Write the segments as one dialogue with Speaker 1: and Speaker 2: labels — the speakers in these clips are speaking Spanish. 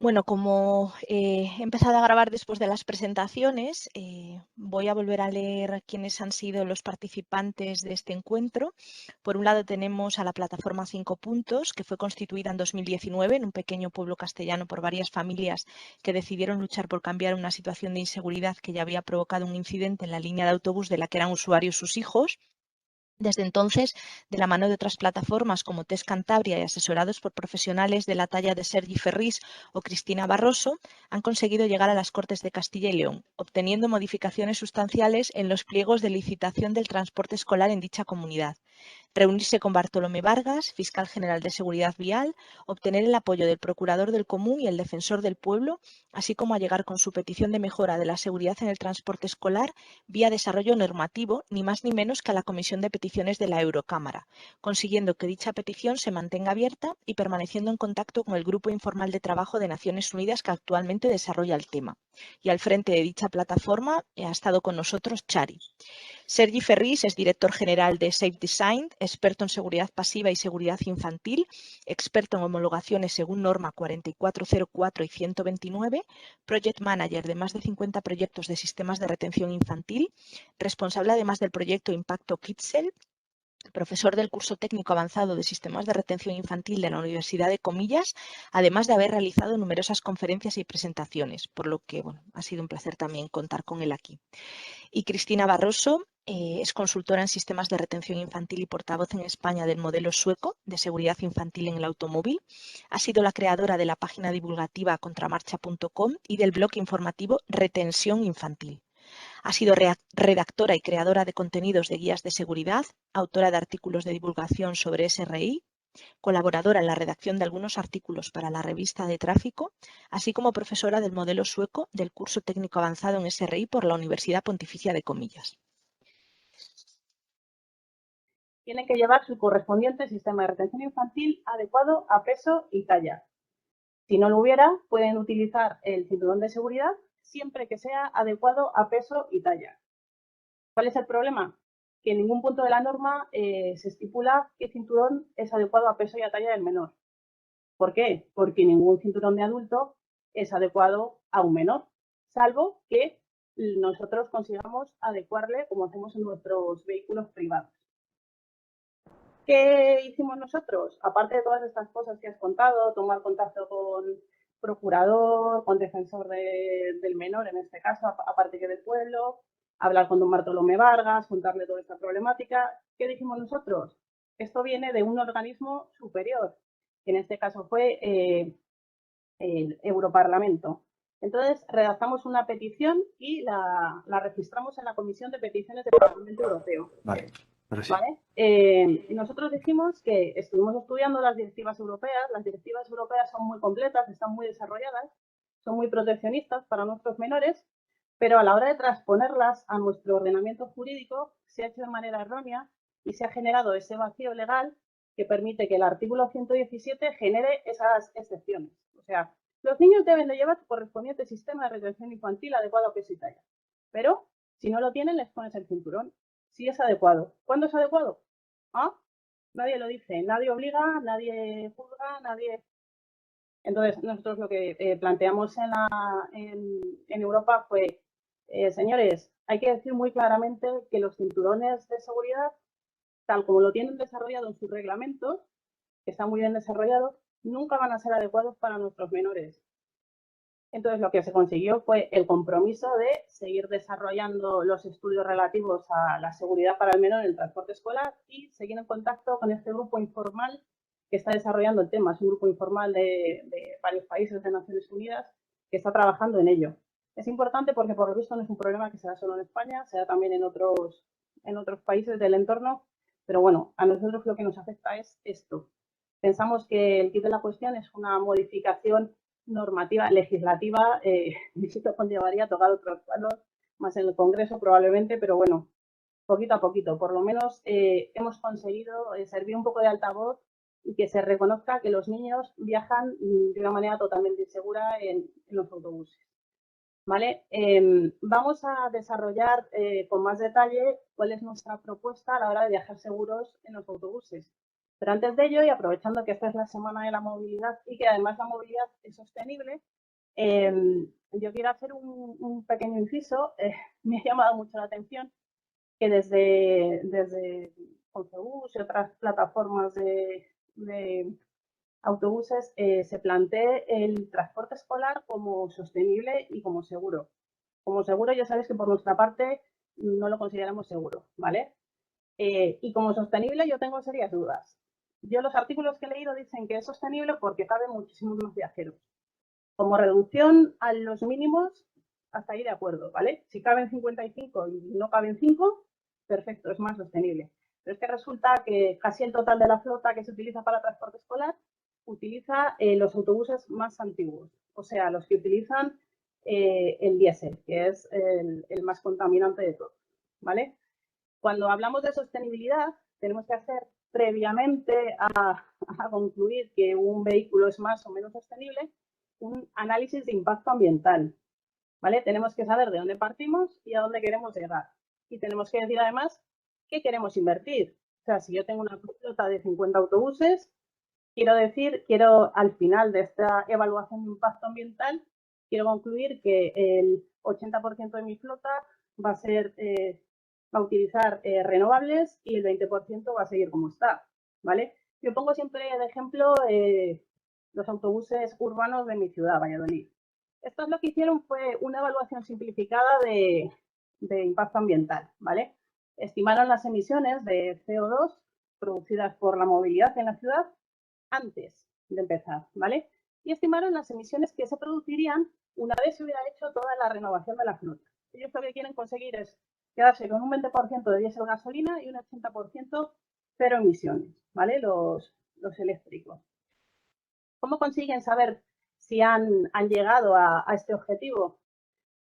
Speaker 1: Bueno, como he empezado a grabar después de las presentaciones, voy a volver a leer quiénes han sido los participantes de este encuentro. Por un lado tenemos a la plataforma 5 Puntos, que fue constituida en 2019 en un pequeño pueblo castellano por varias familias que decidieron luchar por cambiar una situación de inseguridad que ya había provocado un incidente en la línea de autobús de la que eran usuarios sus hijos. Desde entonces, de la mano de otras plataformas como TES Cantabria y asesorados por profesionales de la talla de Sergi Ferrís o Cristina Barroso, han conseguido llegar a las Cortes de Castilla y León, obteniendo modificaciones sustanciales en los pliegos de licitación del transporte escolar en dicha comunidad. Reunirse con Bartolomé Vargas, fiscal general de Seguridad Vial, obtener el apoyo del Procurador del Común y el Defensor del Pueblo, así como a llegar con su petición de mejora de la seguridad en el transporte escolar vía desarrollo normativo, ni más ni menos que a la Comisión de Peticiones de la Eurocámara, consiguiendo que dicha petición se mantenga abierta y permaneciendo en contacto con el Grupo Informal de Trabajo de Naciones Unidas que actualmente desarrolla el tema. Y al frente de dicha plataforma ha estado con nosotros Chari. Sergi Ferrís es director general de Safe Design, experto en seguridad pasiva y seguridad infantil, experto en homologaciones según norma 4404 y 129, project manager de más de 50 proyectos de sistemas de retención infantil, responsable además del proyecto Impacto Kitzel, profesor del curso técnico avanzado de sistemas de retención infantil de la Universidad de Comillas, además de haber realizado numerosas conferencias y presentaciones, por lo que ha sido un placer también contar con él aquí. Y Cristina Barroso es consultora en sistemas de retención infantil y portavoz en España del modelo sueco de seguridad infantil en el automóvil. Ha sido la creadora de la página divulgativa contramarcha.com y del blog informativo Retención Infantil. Ha sido redactora y creadora de contenidos de guías de seguridad, autora de artículos de divulgación sobre SRI, colaboradora en la redacción de algunos artículos para la revista de tráfico, así como profesora del modelo sueco del curso técnico avanzado en SRI por la Universidad Pontificia de Comillas.
Speaker 2: Tienen que llevar su correspondiente sistema de retención infantil adecuado a peso y talla. Si no lo hubiera, pueden utilizar el cinturón de seguridad siempre que sea adecuado a peso y talla. ¿Cuál es el problema? Que en ningún punto de la norma se estipula que el cinturón es adecuado a peso y a talla del menor. ¿Por qué? Porque ningún cinturón de adulto es adecuado a un menor, salvo que nosotros consigamos adecuarle como hacemos en nuestros vehículos privados. ¿Qué hicimos nosotros? Aparte de todas estas cosas que has contado, tomar contacto con procurador, con defensor del menor, en este caso, aparte que del pueblo, hablar con don Bartolomé Vargas, contarle toda esta problemática. ¿Qué dijimos nosotros? Esto viene de un organismo superior, que en este caso fue el Europarlamento. Entonces, redactamos una petición y la registramos en la Comisión de Peticiones del Parlamento Europeo.
Speaker 3: Vale.
Speaker 2: ¿Vale? Nosotros dijimos que estuvimos estudiando las directivas europeas. Las directivas europeas son muy completas, están muy desarrolladas, son muy proteccionistas para nuestros menores, pero a la hora de transponerlas a nuestro ordenamiento jurídico se ha hecho de manera errónea y se ha generado ese vacío legal que permite que el artículo 117 genere esas excepciones. O sea, los niños deben de llevar su correspondiente sistema de retención infantil adecuado a peso y talla, pero si no lo tienen les pones el cinturón. Si es adecuado. ¿Cuándo es adecuado? ¿Ah? Nadie lo dice, nadie obliga, nadie juzga, nadie... Entonces, nosotros lo que planteamos en Europa fue, señores, hay que decir muy claramente que los cinturones de seguridad, tal como lo tienen desarrollado en sus reglamentos, que están muy bien desarrollados, nunca van a ser adecuados para nuestros menores. Entonces, lo que se consiguió fue el compromiso de seguir desarrollando los estudios relativos a la seguridad para el menor en el transporte escolar y seguir en contacto con este grupo informal que está desarrollando el tema. Es un grupo informal de varios países de Naciones Unidas que está trabajando en ello. Es importante porque, por lo visto, no es un problema que se da solo en España, se da también en otros países del entorno, pero bueno, a nosotros lo que nos afecta es esto. Pensamos que el kit de la cuestión es una modificación normativa, legislativa, esto conllevaría tocar otros palos más en el Congreso probablemente, pero bueno, poquito a poquito. Por lo menos hemos conseguido servir un poco de altavoz y que se reconozca que los niños viajan de una manera totalmente insegura en los autobuses. ¿Vale? Vamos a desarrollar con más detalle cuál es nuestra propuesta a la hora de viajar seguros en los autobuses. Pero antes de ello, y aprovechando que esta es la Semana de la Movilidad y que además la movilidad es sostenible, Yo quiero hacer un pequeño inciso. Me ha llamado mucho la atención que desde Confebus y otras plataformas de autobuses se plantee el transporte escolar como sostenible y como seguro. Como seguro, ya sabéis que por nuestra parte no lo consideramos seguro, ¿vale? Y como sostenible yo tengo serias dudas. Yo los artículos que he leído dicen que es sostenible porque caben muchísimos más viajeros. Como reducción a los mínimos, hasta ahí de acuerdo, ¿vale? Si caben 55 y no caben 5, perfecto, es más sostenible. Pero es que resulta que casi el total de la flota que se utiliza para transporte escolar utiliza los autobuses más antiguos, o sea, los que utilizan el diésel, que es el más contaminante de todos, ¿vale? Cuando hablamos de sostenibilidad, tenemos que hacer previamente a concluir que un vehículo es más o menos sostenible, un análisis de impacto ambiental, ¿vale? Tenemos que saber de dónde partimos y a dónde queremos llegar. Y tenemos que decir además qué queremos invertir. O sea, si yo tengo una flota de 50 autobuses, quiero al final de esta evaluación de impacto ambiental, quiero concluir que el 80% de mi flota va a ser va a utilizar renovables y el 20% va a seguir como está, ¿vale? Yo pongo siempre de ejemplo los autobuses urbanos de mi ciudad, Valladolid. Estos lo que hicieron fue una evaluación simplificada de impacto ambiental, ¿vale? Estimaron las emisiones de CO2 producidas por la movilidad en la ciudad antes de empezar, ¿vale? Y estimaron las emisiones que se producirían una vez se hubiera hecho toda la renovación de la flota. Ellos lo que quieren conseguir es quedarse con un 20% de diésel gasolina y un 80% cero emisiones, ¿vale? Los eléctricos. ¿Cómo consiguen saber si han llegado a este objetivo?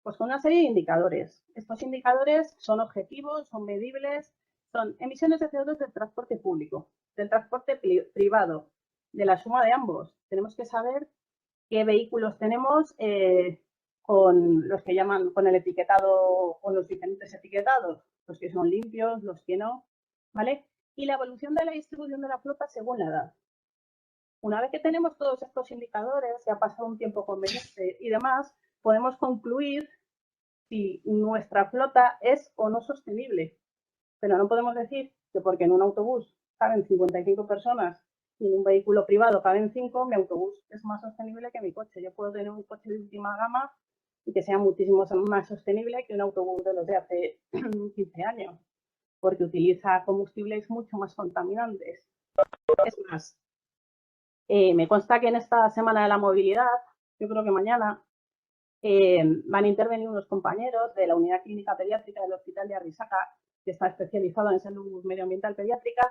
Speaker 2: Pues con una serie de indicadores. Estos indicadores son objetivos, son medibles, son emisiones de CO2 del transporte público, del transporte privado, de la suma de ambos. Tenemos que saber qué vehículos tenemos con los que llaman con el etiquetado, con los diferentes etiquetados, los que son limpios, los que no, ¿vale? Y la evolución de la distribución de la flota según la edad. Una vez que tenemos todos estos indicadores, ya ha pasado un tiempo conveniente y demás, podemos concluir si nuestra flota es o no sostenible. Pero no podemos decir que porque en un autobús caben 55 personas y en un vehículo privado caben 5, mi autobús es más sostenible que mi coche. Yo puedo tener un coche de última gama y que sea muchísimo más sostenible que un autobús de los de hace 15 años, porque utiliza combustibles mucho más contaminantes. Es más, me consta que en esta Semana de la Movilidad, yo creo que mañana, van a intervenir unos compañeros de la Unidad Clínica Pediátrica del Hospital de Arrisaka, que está especializado en salud medioambiental pediátrica,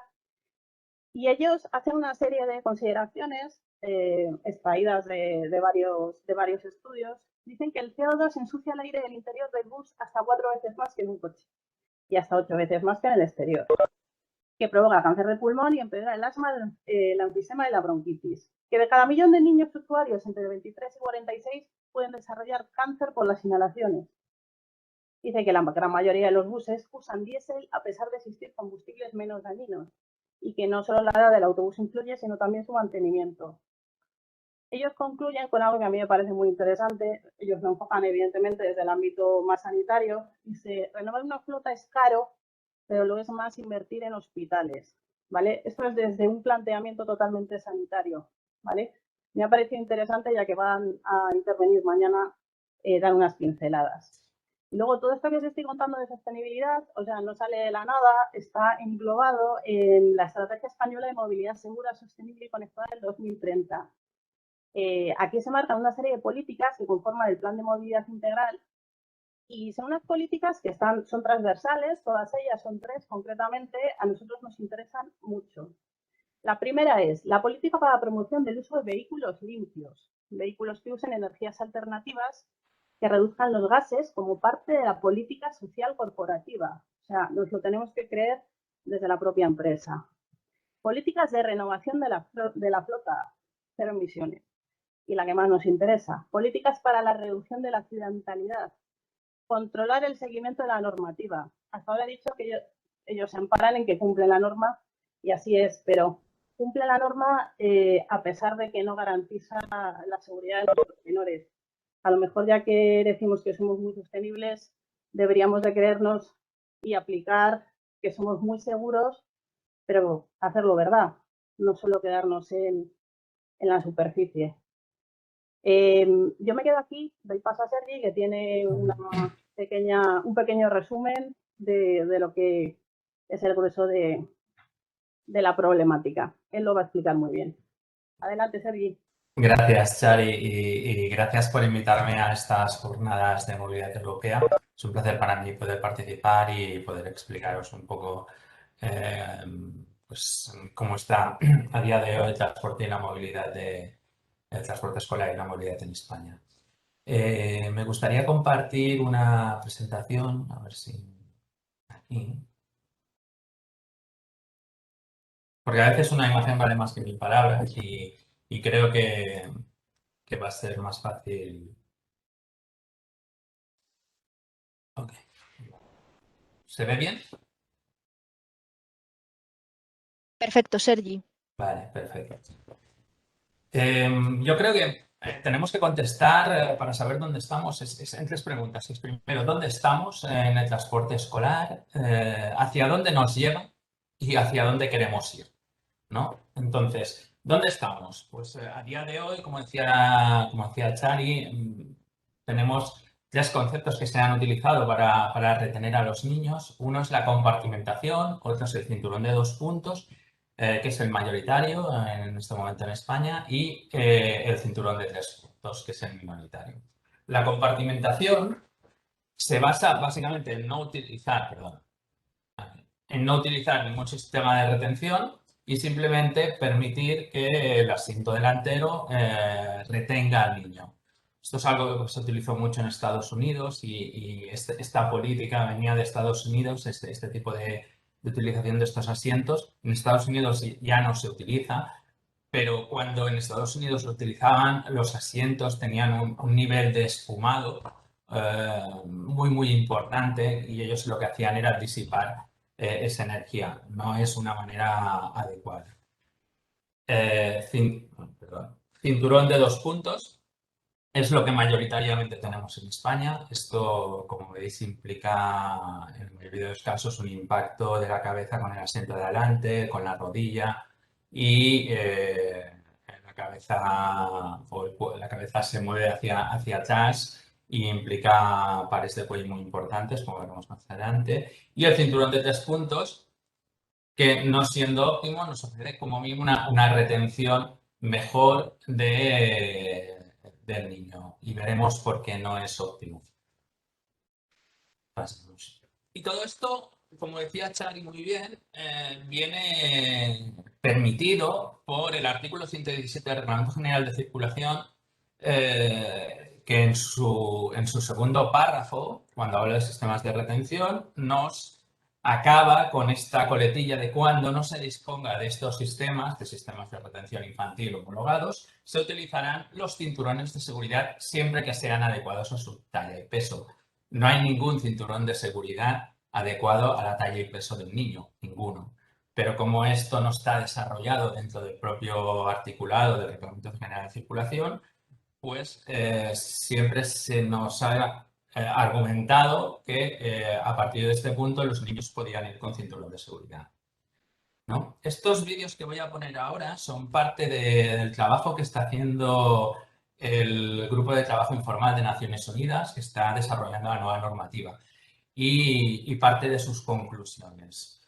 Speaker 2: y ellos hacen una serie de consideraciones extraídas de varios estudios. Dicen que el CO2 ensucia el aire del interior del bus hasta 4 veces más que en un coche y hasta 8 veces más que en el exterior, que provoca cáncer de pulmón y empeora el asma, el enfisema y la bronquitis. Que de cada 1.000.000 de niños usuarios entre 23 y 46 pueden desarrollar cáncer por las inhalaciones. Dice que la gran mayoría de los buses usan diésel a pesar de existir combustibles menos dañinos y que no solo la edad del autobús influye, sino también su mantenimiento. Ellos concluyen con algo que a mí me parece muy interesante. Ellos lo enfocan evidentemente desde el ámbito más sanitario. Dice, renovar una flota es caro, pero lo es más invertir en hospitales, ¿vale? Esto es desde un planteamiento totalmente sanitario, ¿vale? Me ha parecido interesante, ya que van a intervenir mañana, dar unas pinceladas. Y luego todo esto que os estoy contando de sostenibilidad, o sea, no sale de la nada, está englobado en la Estrategia Española de Movilidad Segura, Sostenible y Conectada del 2030. Aquí se marcan una serie de políticas que conforman el Plan de Movilidad Integral y son unas políticas que son transversales, todas ellas son 3 concretamente, a nosotros nos interesan mucho. La primera es la política para la promoción del uso de vehículos limpios, vehículos que usen energías alternativas que reduzcan los gases como parte de la política social corporativa. O sea, nos lo tenemos que creer desde la propia empresa. Políticas de renovación de la flota, cero emisiones. Y la que más nos interesa, políticas para la reducción de la accidentalidad, controlar el seguimiento de la normativa. Hasta ahora he dicho que ellos se amparan en que cumplen la norma y así es, pero cumple la norma a pesar de que no garantiza la seguridad de los menores. A lo mejor, ya que decimos que somos muy sostenibles, deberíamos de creernos y aplicar que somos muy seguros, pero hacerlo verdad, no solo quedarnos en la superficie. Yo me quedo aquí, doy paso a Sergi, que tiene un pequeño resumen de lo que es el grueso de la problemática. Él lo va a explicar muy bien. Adelante, Sergi.
Speaker 3: Gracias, Chari, y gracias por invitarme a estas jornadas de movilidad europea. Es un placer para mí poder participar y poder explicaros un poco pues, cómo está a día de hoy el transporte y la movilidad el transporte escolar y la movilidad en España. Me gustaría compartir una presentación, a ver si aquí. Porque a veces una imagen vale más que mil palabras y creo que va a ser más fácil. Ok. ¿Se ve bien?
Speaker 1: Perfecto, Sergi.
Speaker 3: Vale, perfecto. Yo creo que tenemos que contestar para saber dónde estamos en tres preguntas. Es primero, ¿dónde estamos en el transporte escolar? ¿Hacia dónde nos lleva? Y hacia dónde queremos ir, ¿no? Entonces, ¿dónde estamos? Pues a día de hoy, como decía Chari, tenemos tres conceptos que se han utilizado para retener a los niños. Uno es la compartimentación, otro es el cinturón de 2 puntos, que es el mayoritario en este momento en España, y el cinturón de 3 puntos, que es el minoritario. La compartimentación se basa básicamente en no utilizar, ningún sistema de retención y simplemente permitir que el asiento delantero retenga al niño. Esto es algo que se utilizó mucho en Estados Unidos y esta política venía de Estados Unidos, este tipo de utilización de estos asientos. En Estados Unidos ya no se utiliza, pero cuando en Estados Unidos lo utilizaban, los asientos tenían un nivel de espumado muy importante y ellos lo que hacían era disipar esa energía. No es una manera adecuada. Cinturón de 2 puntos es lo que mayoritariamente tenemos en España. Esto, como veis, implica en la mayoría de los casos un impacto de la cabeza con el asiento de adelante, con la rodilla y la cabeza se mueve hacia atrás y implica pares de cuello muy importantes, como veremos más adelante. Y el cinturón de 3 puntos, que no siendo óptimo, nos ofrece como mínimo una retención mejor del niño. Y veremos por qué no es óptimo. Pasemos. Y todo esto, como decía Chari muy bien, viene permitido por el artículo 117 del Reglamento General de Circulación, que en su segundo párrafo, cuando habla de sistemas de retención, nos acaba con esta coletilla de cuando no se disponga de estos sistemas, de retención infantil homologados, se utilizarán los cinturones de seguridad siempre que sean adecuados a su talla y peso. No hay ningún cinturón de seguridad adecuado a la talla y peso del niño, ninguno. Pero como esto no está desarrollado dentro del propio articulado del Reglamento General de Circulación, pues siempre se nos ha argumentado que a partir de este punto los niños podían ir con cinturón de seguridad, ¿no? Estos vídeos que voy a poner ahora son parte del trabajo que está haciendo el Grupo de Trabajo Informal de Naciones Unidas, que está desarrollando la nueva normativa, y parte de sus conclusiones.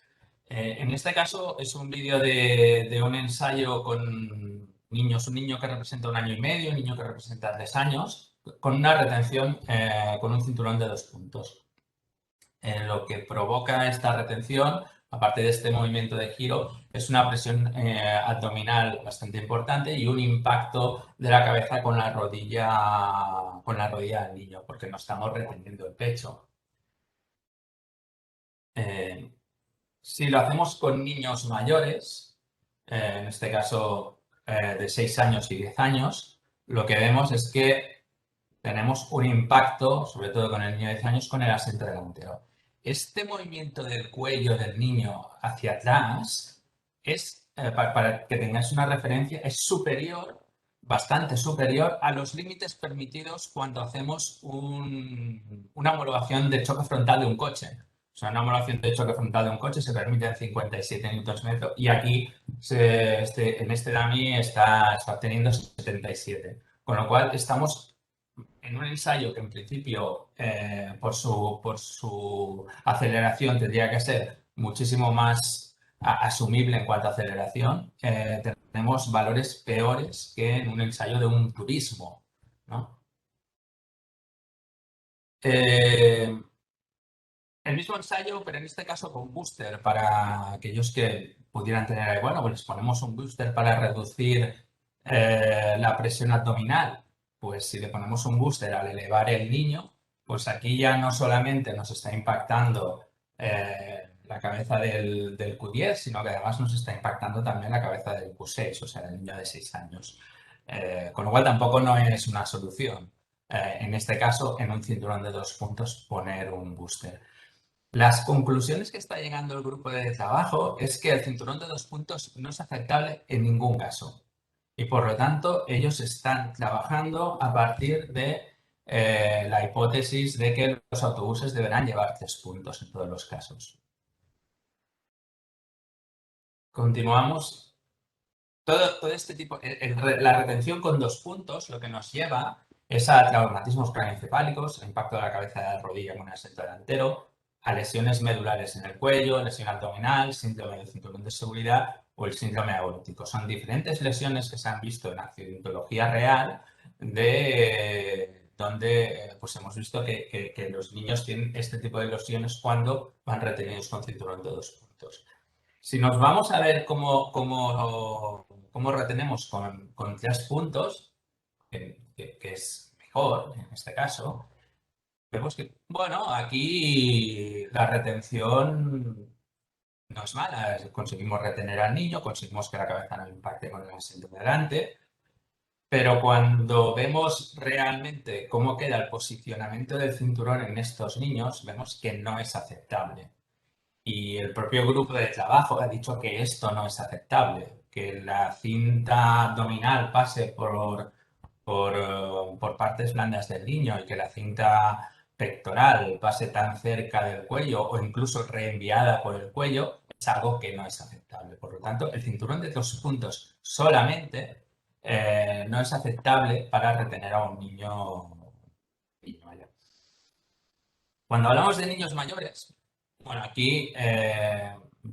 Speaker 3: En este caso es un vídeo de un ensayo con niños, un niño que representa 1 año y medio, un niño que representa 3 años, con una retención con un cinturón de 2 puntos. Lo que provoca esta retención, aparte de este movimiento de giro, es una presión abdominal bastante importante y un impacto de la cabeza con la rodilla del niño, porque no estamos reteniendo el pecho. Si lo hacemos con niños mayores, en este caso de 6 años y 10 años, lo que vemos es que tenemos un impacto, sobre todo con el niño de 10 años, con el asiento delantero. Este movimiento del cuello del niño hacia atrás es, para que tengáis una referencia, es superior bastante superior a los límites permitidos cuando hacemos una homologación de choque frontal de un coche. O sea, una homologación de choque frontal de un coche se permite en 57 Nm y aquí en este dummy está obteniendo 77. Con lo cual estamos en un ensayo que en principio por su aceleración tendría que ser muchísimo más asumible en cuanto a aceleración, tenemos valores peores que en un ensayo de un turismo, ¿no? El mismo ensayo, pero en este caso con booster, para aquellos que pudieran tener, bueno, pues les ponemos un booster para reducir la presión abdominal. Pues si le ponemos un booster al elevar el niño, pues aquí ya no solamente nos está impactando la cabeza del Q10, sino que además nos está impactando también la cabeza del Q6, o sea, del niño de 6 años. Con lo cual tampoco no es una solución. En este caso, en un cinturón de 2 puntos, poner un booster. Las conclusiones que está llegando el grupo de trabajo es que el cinturón de 2 puntos no es aceptable en ningún caso. Y por lo tanto, ellos están trabajando a partir de la hipótesis de que los autobuses deberán llevar 3 puntos en todos los casos. Continuamos. Todo este tipo, la retención con 2 puntos, lo que nos lleva es a traumatismos craneoencefálicos, el impacto de la cabeza de la rodilla con el asiento delantero, a lesiones medulares en el cuello, lesión abdominal, síndrome del cinturón de seguridad o el síndrome aórtico. Son diferentes lesiones que se han visto en accidentología real donde pues hemos visto que los niños tienen este tipo de lesiones cuando van retenidos con cinturón de 2 puntos. Si nos vamos a ver cómo retenemos con 3 puntos, que es mejor en este caso, vemos que, bueno, aquí la retención no es mala. Conseguimos retener al niño, conseguimos que la cabeza no impacte con el asiento de delante, pero cuando vemos realmente cómo queda el posicionamiento del cinturón en estos niños, vemos que no es aceptable. Y el propio grupo de trabajo ha dicho que esto no es aceptable, que la cinta abdominal pase por partes blandas del niño y que la cinta pectoral pase tan cerca del cuello o incluso reenviada por el cuello, es algo que no es aceptable. Por lo tanto, el cinturón de 2 puntos solamente no es aceptable para retener a un niño mayor. Cuando hablamos de niños mayores, bueno, aquí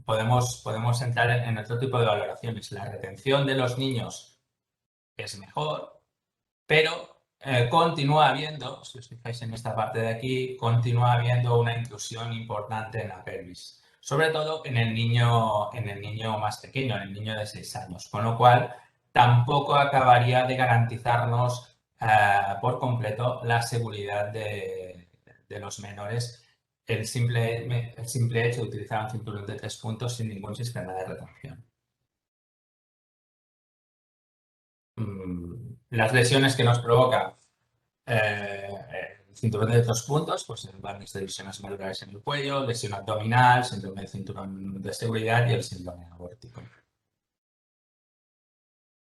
Speaker 3: podemos entrar en otro tipo de valoraciones. La retención de los niños es mejor, pero continúa habiendo, si os fijáis en esta parte de aquí, continúa habiendo una intrusión importante en la pelvis, sobre todo en el niño más pequeño, en el niño de 6 años, con lo cual tampoco acabaría de garantizarnos por completo la seguridad de los menores el simple hecho de utilizar un cinturón de 3 puntos sin ningún sistema de retención. Las lesiones que nos provoca el cinturón de 2 puntos, pues van desde lesiones medulares en el cuello, lesión abdominal, síndrome de cinturón de seguridad y el síndrome aórtico.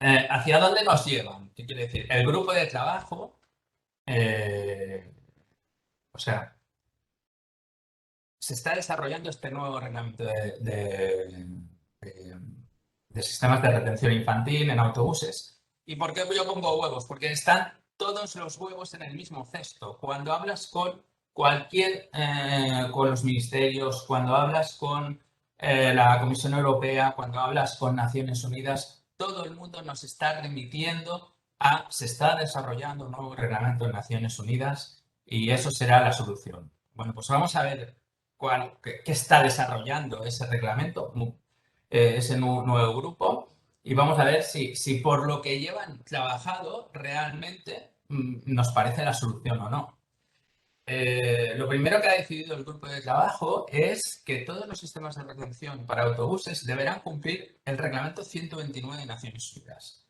Speaker 3: ¿Hacia dónde nos llevan? ¿Qué quiere decir? El grupo de trabajo, o sea, se está desarrollando este nuevo reglamento de sistemas de retención infantil en autobuses. ¿Y por qué yo pongo huevos? Porque están todos los huevos en el mismo cesto. Cuando hablas con con los ministerios, cuando hablas con la Comisión Europea, cuando hablas con Naciones Unidas, todo el mundo nos está remitiendo se está desarrollando un nuevo reglamento en Naciones Unidas y eso será la solución. Bueno, pues vamos a ver qué está desarrollando ese reglamento, ese nuevo grupo, y vamos a ver si por lo que llevan trabajado realmente nos parece la solución o no. Lo primero que ha decidido el grupo de trabajo es que todos los sistemas de retención para autobuses deberán cumplir el reglamento 129 de Naciones Unidas.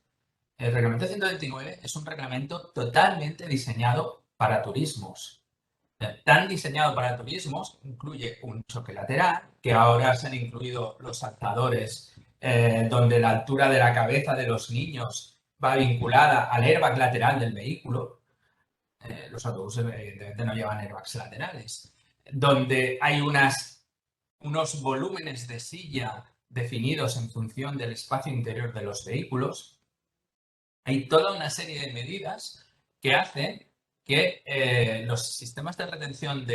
Speaker 3: El reglamento 129 es un reglamento totalmente diseñado para turismos. Tan diseñado para turismos, incluye un choque lateral, que ahora se han incluido los saltadores, donde la altura de la cabeza de los niños va vinculada al airbag lateral del vehículo. Los autobuses evidentemente no llevan airbags laterales, donde hay unos volúmenes de silla definidos en función del espacio interior de los vehículos. Hay toda una serie de medidas que hacen que los sistemas de retención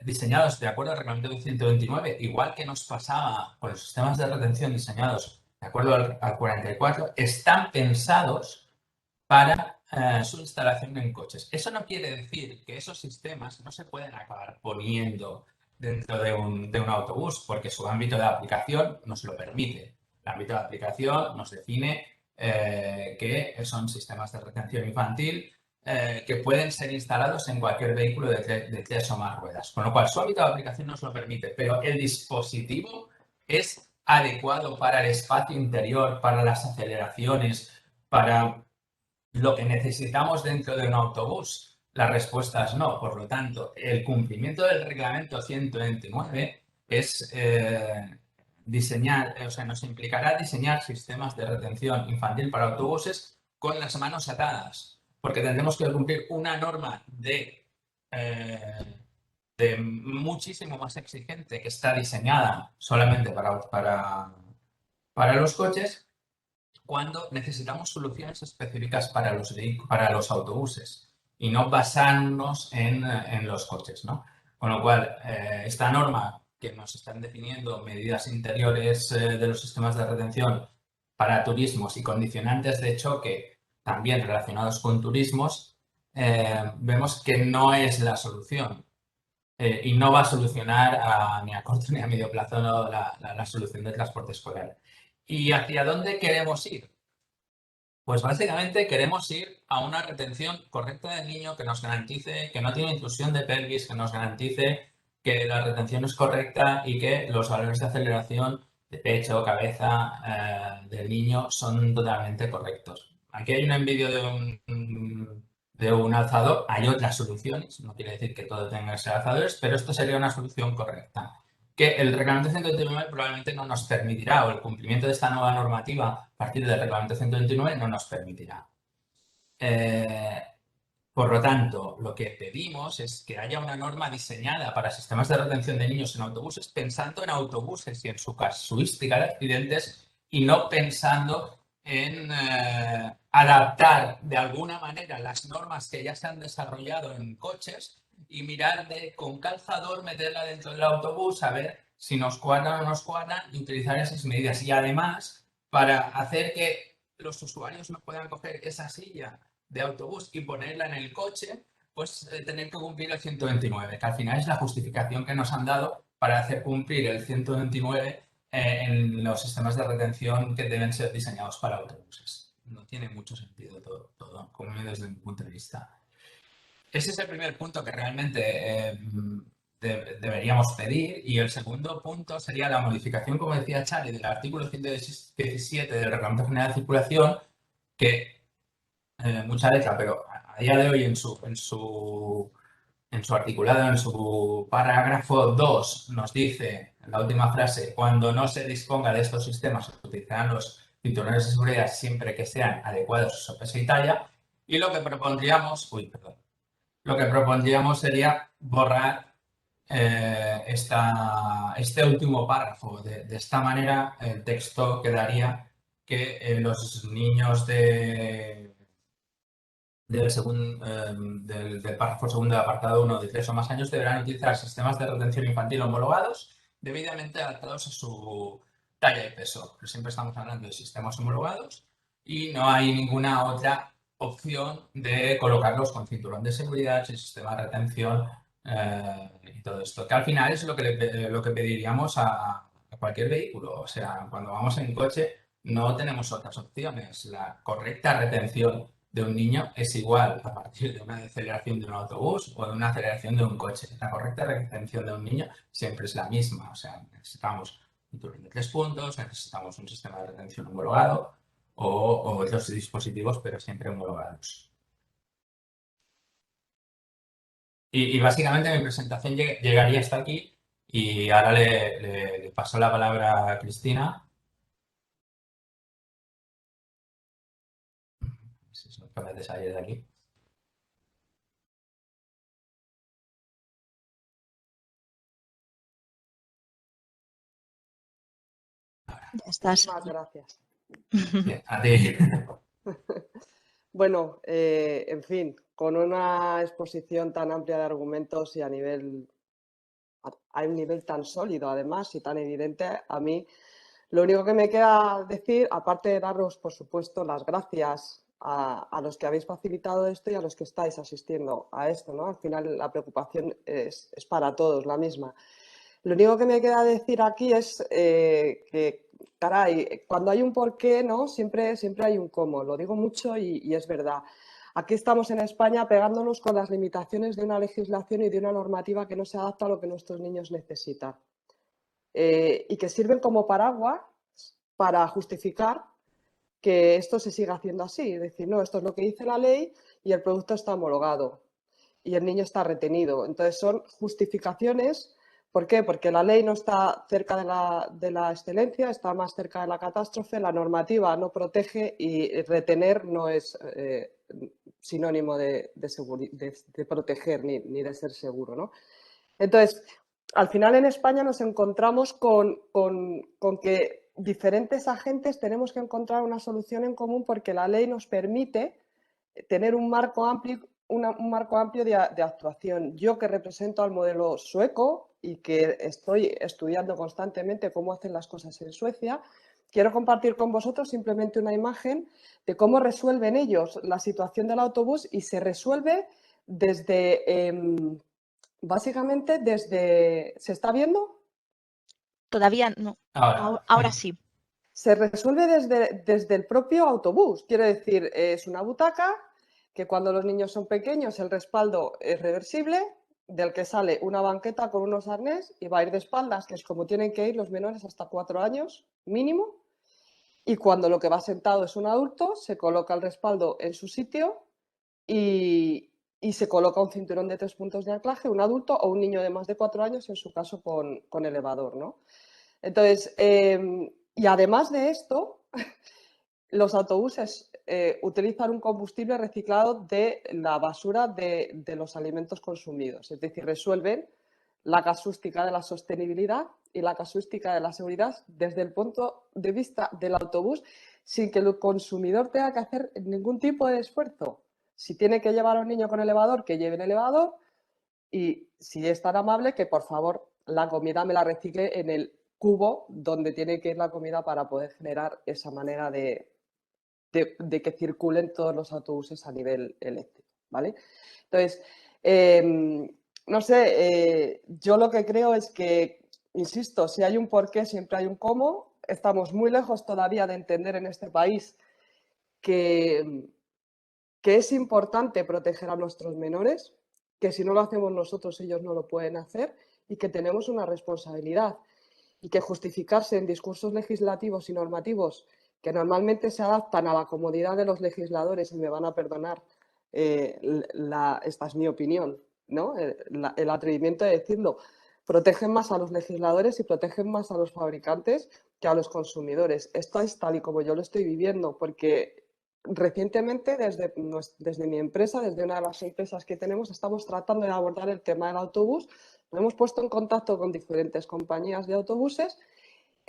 Speaker 3: diseñados de acuerdo al reglamento de 129, igual que nos pasaba con los sistemas de retención diseñados de acuerdo al 44, están pensados para su instalación en coches. Eso no quiere decir que esos sistemas no se pueden acabar poniendo dentro de un autobús, porque su ámbito de aplicación nos lo permite. El ámbito de aplicación nos define que son sistemas de retención infantil que pueden ser instalados en cualquier vehículo de 3 o más ruedas. Con lo cual, su ámbito de aplicación nos lo permite, pero el dispositivo es adecuado para el espacio interior, para las aceleraciones, para lo que necesitamos dentro de un autobús. La respuesta es no. Por lo tanto, el cumplimiento del reglamento 129 es nos implicará diseñar sistemas de retención infantil para autobuses con las manos atadas, porque tendremos que cumplir una norma de muchísimo más exigente que está diseñada solamente para los coches, cuando necesitamos soluciones específicas para los autobuses y no basarnos en los coches, ¿no? Con lo cual, esta norma que nos están definiendo medidas interiores de los sistemas de retención para turismos y condicionantes de choque también relacionados con turismos, vemos que no es la solución. Y no va a solucionar ni a corto ni a medio plazo la solución del transporte escolar. ¿Y hacia dónde queremos ir? Pues básicamente queremos ir a una retención correcta del niño que nos garantice que no tiene intrusión de pelvis, que nos garantice que la retención es correcta y que los valores de aceleración de pecho, cabeza del niño son totalmente correctos. Aquí hay un envío de un alzador, hay otras soluciones, no quiere decir que todo tenga que ser alzadores, pero esto sería una solución correcta. Que el reglamento 129 probablemente no nos permitirá, o el cumplimiento de esta nueva normativa a partir del reglamento 129 no nos permitirá. Por lo tanto, lo que pedimos es que haya una norma diseñada para sistemas de retención de niños en autobuses, pensando en autobuses y en su casuística de accidentes, y no pensando en adaptar de alguna manera las normas que ya se han desarrollado en coches y mirar con calzador meterla dentro del autobús, a ver si nos cuadra o no nos cuadra y utilizar esas medidas. Y además, para hacer que los usuarios no puedan coger esa silla de autobús y ponerla en el coche, pues tener que cumplir el 129, que al final es la justificación que nos han dado para hacer cumplir el 129 en los sistemas de retención que deben ser diseñados para autobuses. No tiene mucho sentido todo como desde mi punto de vista. Ese es el primer punto que realmente deberíamos pedir, y el segundo punto sería la modificación, como decía Charlie, del artículo 117 del Reglamento General de Circulación, que mucha letra, pero a día de hoy en su articulado, en su parágrafo 2, nos dice, en la última frase, cuando no se disponga de estos sistemas, se utilizarán los cinturones de seguridad siempre que sean adecuados a su peso y talla. Y lo que propondríamos, sería borrar este último párrafo. De esta manera, el texto quedaría que los niños del párrafo segundo del apartado 1 de 3 o más años deberán utilizar sistemas de retención infantil homologados debidamente adaptados a su talla y peso. Pero siempre estamos hablando de sistemas homologados y no hay ninguna otra opción de colocarlos con cinturón de seguridad, sin sistema de retención y todo esto. Que al final es lo que pediríamos a cualquier vehículo. O sea, cuando vamos en coche no tenemos otras opciones. La correcta retención de un niño es igual a partir de una aceleración de un autobús o de una aceleración de un coche. La correcta retención de un niño siempre es la misma. O sea, necesitamos un turno de 3 puntos, necesitamos un sistema de retención homologado o otros dispositivos, pero siempre homologados. Y básicamente mi presentación llegaría hasta aquí, y ahora le paso la palabra a Cristina. que me salir de aquí.
Speaker 1: Ya estás.
Speaker 4: Muchísimas gracias.
Speaker 3: Sí, a ti.
Speaker 4: Bueno, en fin, con una exposición tan amplia de argumentos y a un nivel tan sólido además y tan evidente, a mí lo único que me queda decir, aparte de daros, por supuesto, las gracias a los que habéis facilitado esto y a los que estáis asistiendo a esto, ¿no? Al final la preocupación es para todos la misma. Lo único que me queda decir aquí es que, caray, cuando hay un porqué, ¿no? Siempre hay un cómo. Lo digo mucho y es verdad. Aquí estamos en España pegándonos con las limitaciones de una legislación y de una normativa que no se adapta a lo que nuestros niños necesitan. Y que sirven como paraguas para justificar que esto se siga haciendo así. Es decir, no, esto es lo que dice la ley y el producto está homologado y el niño está retenido. Entonces son justificaciones. ¿Por qué? Porque la ley no está cerca de la excelencia, está más cerca de la catástrofe, la normativa no protege y retener no es sinónimo de proteger ni de ser seguro, ¿no? Entonces, al final en España nos encontramos con que diferentes agentes tenemos que encontrar una solución en común porque la ley nos permite tener un marco amplio, un marco amplio de actuación. Yo que represento al modelo sueco y que estoy estudiando constantemente cómo hacen las cosas en Suecia, quiero compartir con vosotros simplemente una imagen de cómo resuelven ellos la situación del autobús y se resuelve desde... básicamente desde... ¿Se está viendo?
Speaker 1: Todavía no. Ahora sí.
Speaker 4: Se resuelve desde el propio autobús. Quiero decir, es una butaca que cuando los niños son pequeños el respaldo es reversible, del que sale una banqueta con unos arnés y va a ir de espaldas, que es como tienen que ir los menores hasta 4 años mínimo. Y cuando lo que va sentado es un adulto, se coloca el respaldo en su sitio y se coloca un cinturón de 3 puntos de anclaje, un adulto o un niño de más de 4 años, en su caso con elevador, ¿no? Entonces, y además de esto, los autobuses utilizan un combustible reciclado de la basura de los alimentos consumidos, es decir, resuelven la casuística de la sostenibilidad y la casuística de la seguridad desde el punto de vista del autobús sin que el consumidor tenga que hacer ningún tipo de esfuerzo. Si tiene que llevar a un niño con elevador, que lleve el elevador y si es tan amable que por favor la comida me la recicle en el cubo donde tiene que ir la comida para poder generar esa manera de que circulen todos los autobuses a nivel eléctrico, ¿vale? Entonces, no sé, yo lo que creo es que, insisto, si hay un porqué, siempre hay un cómo. Estamos muy lejos todavía de entender en este país que es importante proteger a nuestros menores, que si no lo hacemos nosotros, ellos no lo pueden hacer y que tenemos una responsabilidad y que justificarse en discursos legislativos y normativos que normalmente se adaptan a la comodidad de los legisladores, y me van a perdonar, esta es mi opinión, ¿no? El atrevimiento de decirlo, protegen más a los legisladores y protegen más a los fabricantes que a los consumidores. Esto es tal y como yo lo estoy viviendo, porque recientemente desde mi empresa, desde una de las empresas que tenemos, estamos tratando de abordar el tema del autobús. Nos hemos puesto en contacto con diferentes compañías de autobuses.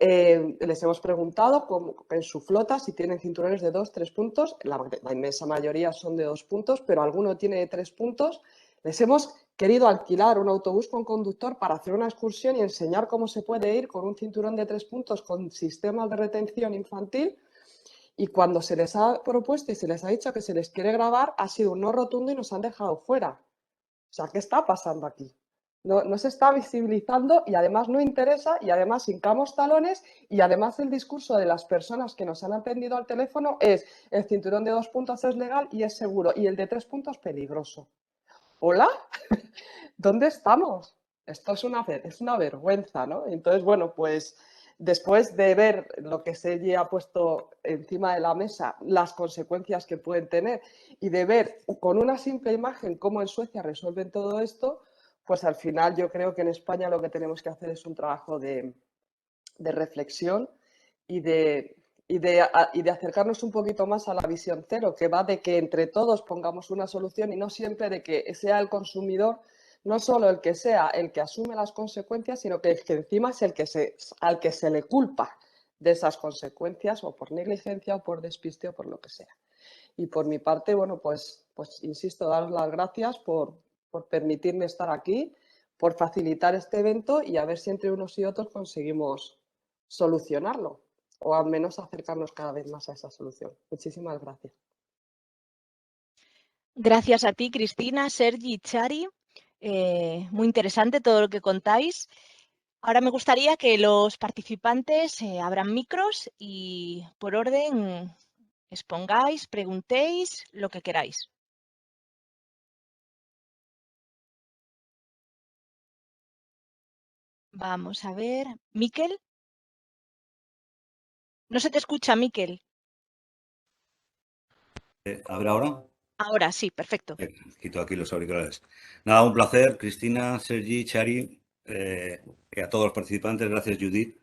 Speaker 4: Les hemos preguntado en su flota si tienen cinturones de 2, 3 puntos. La inmensa mayoría son de 2 puntos, pero alguno tiene de 3 puntos. Les hemos querido alquilar un autobús con conductor para hacer una excursión y enseñar cómo se puede ir con un cinturón de 3 puntos con sistemas de retención infantil. Y cuando se les ha propuesto y se les ha dicho que se les quiere grabar, ha sido un no rotundo y nos han dejado fuera. O sea, ¿qué está pasando aquí? No se está visibilizando y además no interesa y además hincamos talones y además el discurso de las personas que nos han atendido al teléfono es el cinturón de 2 puntos es legal y es seguro y el de 3 puntos peligroso. ¿Hola? ¿Dónde estamos? Esto es una vergüenza, ¿no? Entonces, bueno, pues después de ver lo que Sergi ha puesto encima de la mesa, las consecuencias que pueden tener y de ver con una simple imagen cómo en Suecia resuelven todo esto, pues al final yo creo que en España lo que tenemos que hacer es un trabajo de reflexión y de y de acercarnos un poquito más a la visión cero, que va de que entre todos pongamos una solución y no siempre de que sea el consumidor, no solo el que sea el que asume las consecuencias, sino que encima es al que se le culpa de esas consecuencias, o por negligencia, o por despiste, o por lo que sea. Y por mi parte, bueno, pues insisto, daros las gracias por permitirme estar aquí, por facilitar este evento y a ver si entre unos y otros conseguimos solucionarlo o al menos acercarnos cada vez más a esa solución. Muchísimas gracias.
Speaker 1: Gracias a ti, Cristina, Sergi y Chari. Muy interesante todo lo que contáis. Ahora me gustaría que los participantes abran micros y por orden expongáis, preguntéis lo que queráis. Vamos a ver. Miquel. No se te escucha, Miquel.
Speaker 5: A ver ahora.
Speaker 1: Ahora sí, perfecto.
Speaker 5: Quito aquí los auriculares. Nada, un placer, Cristina, Sergi, Chari, y a todos los participantes. Gracias, Judith.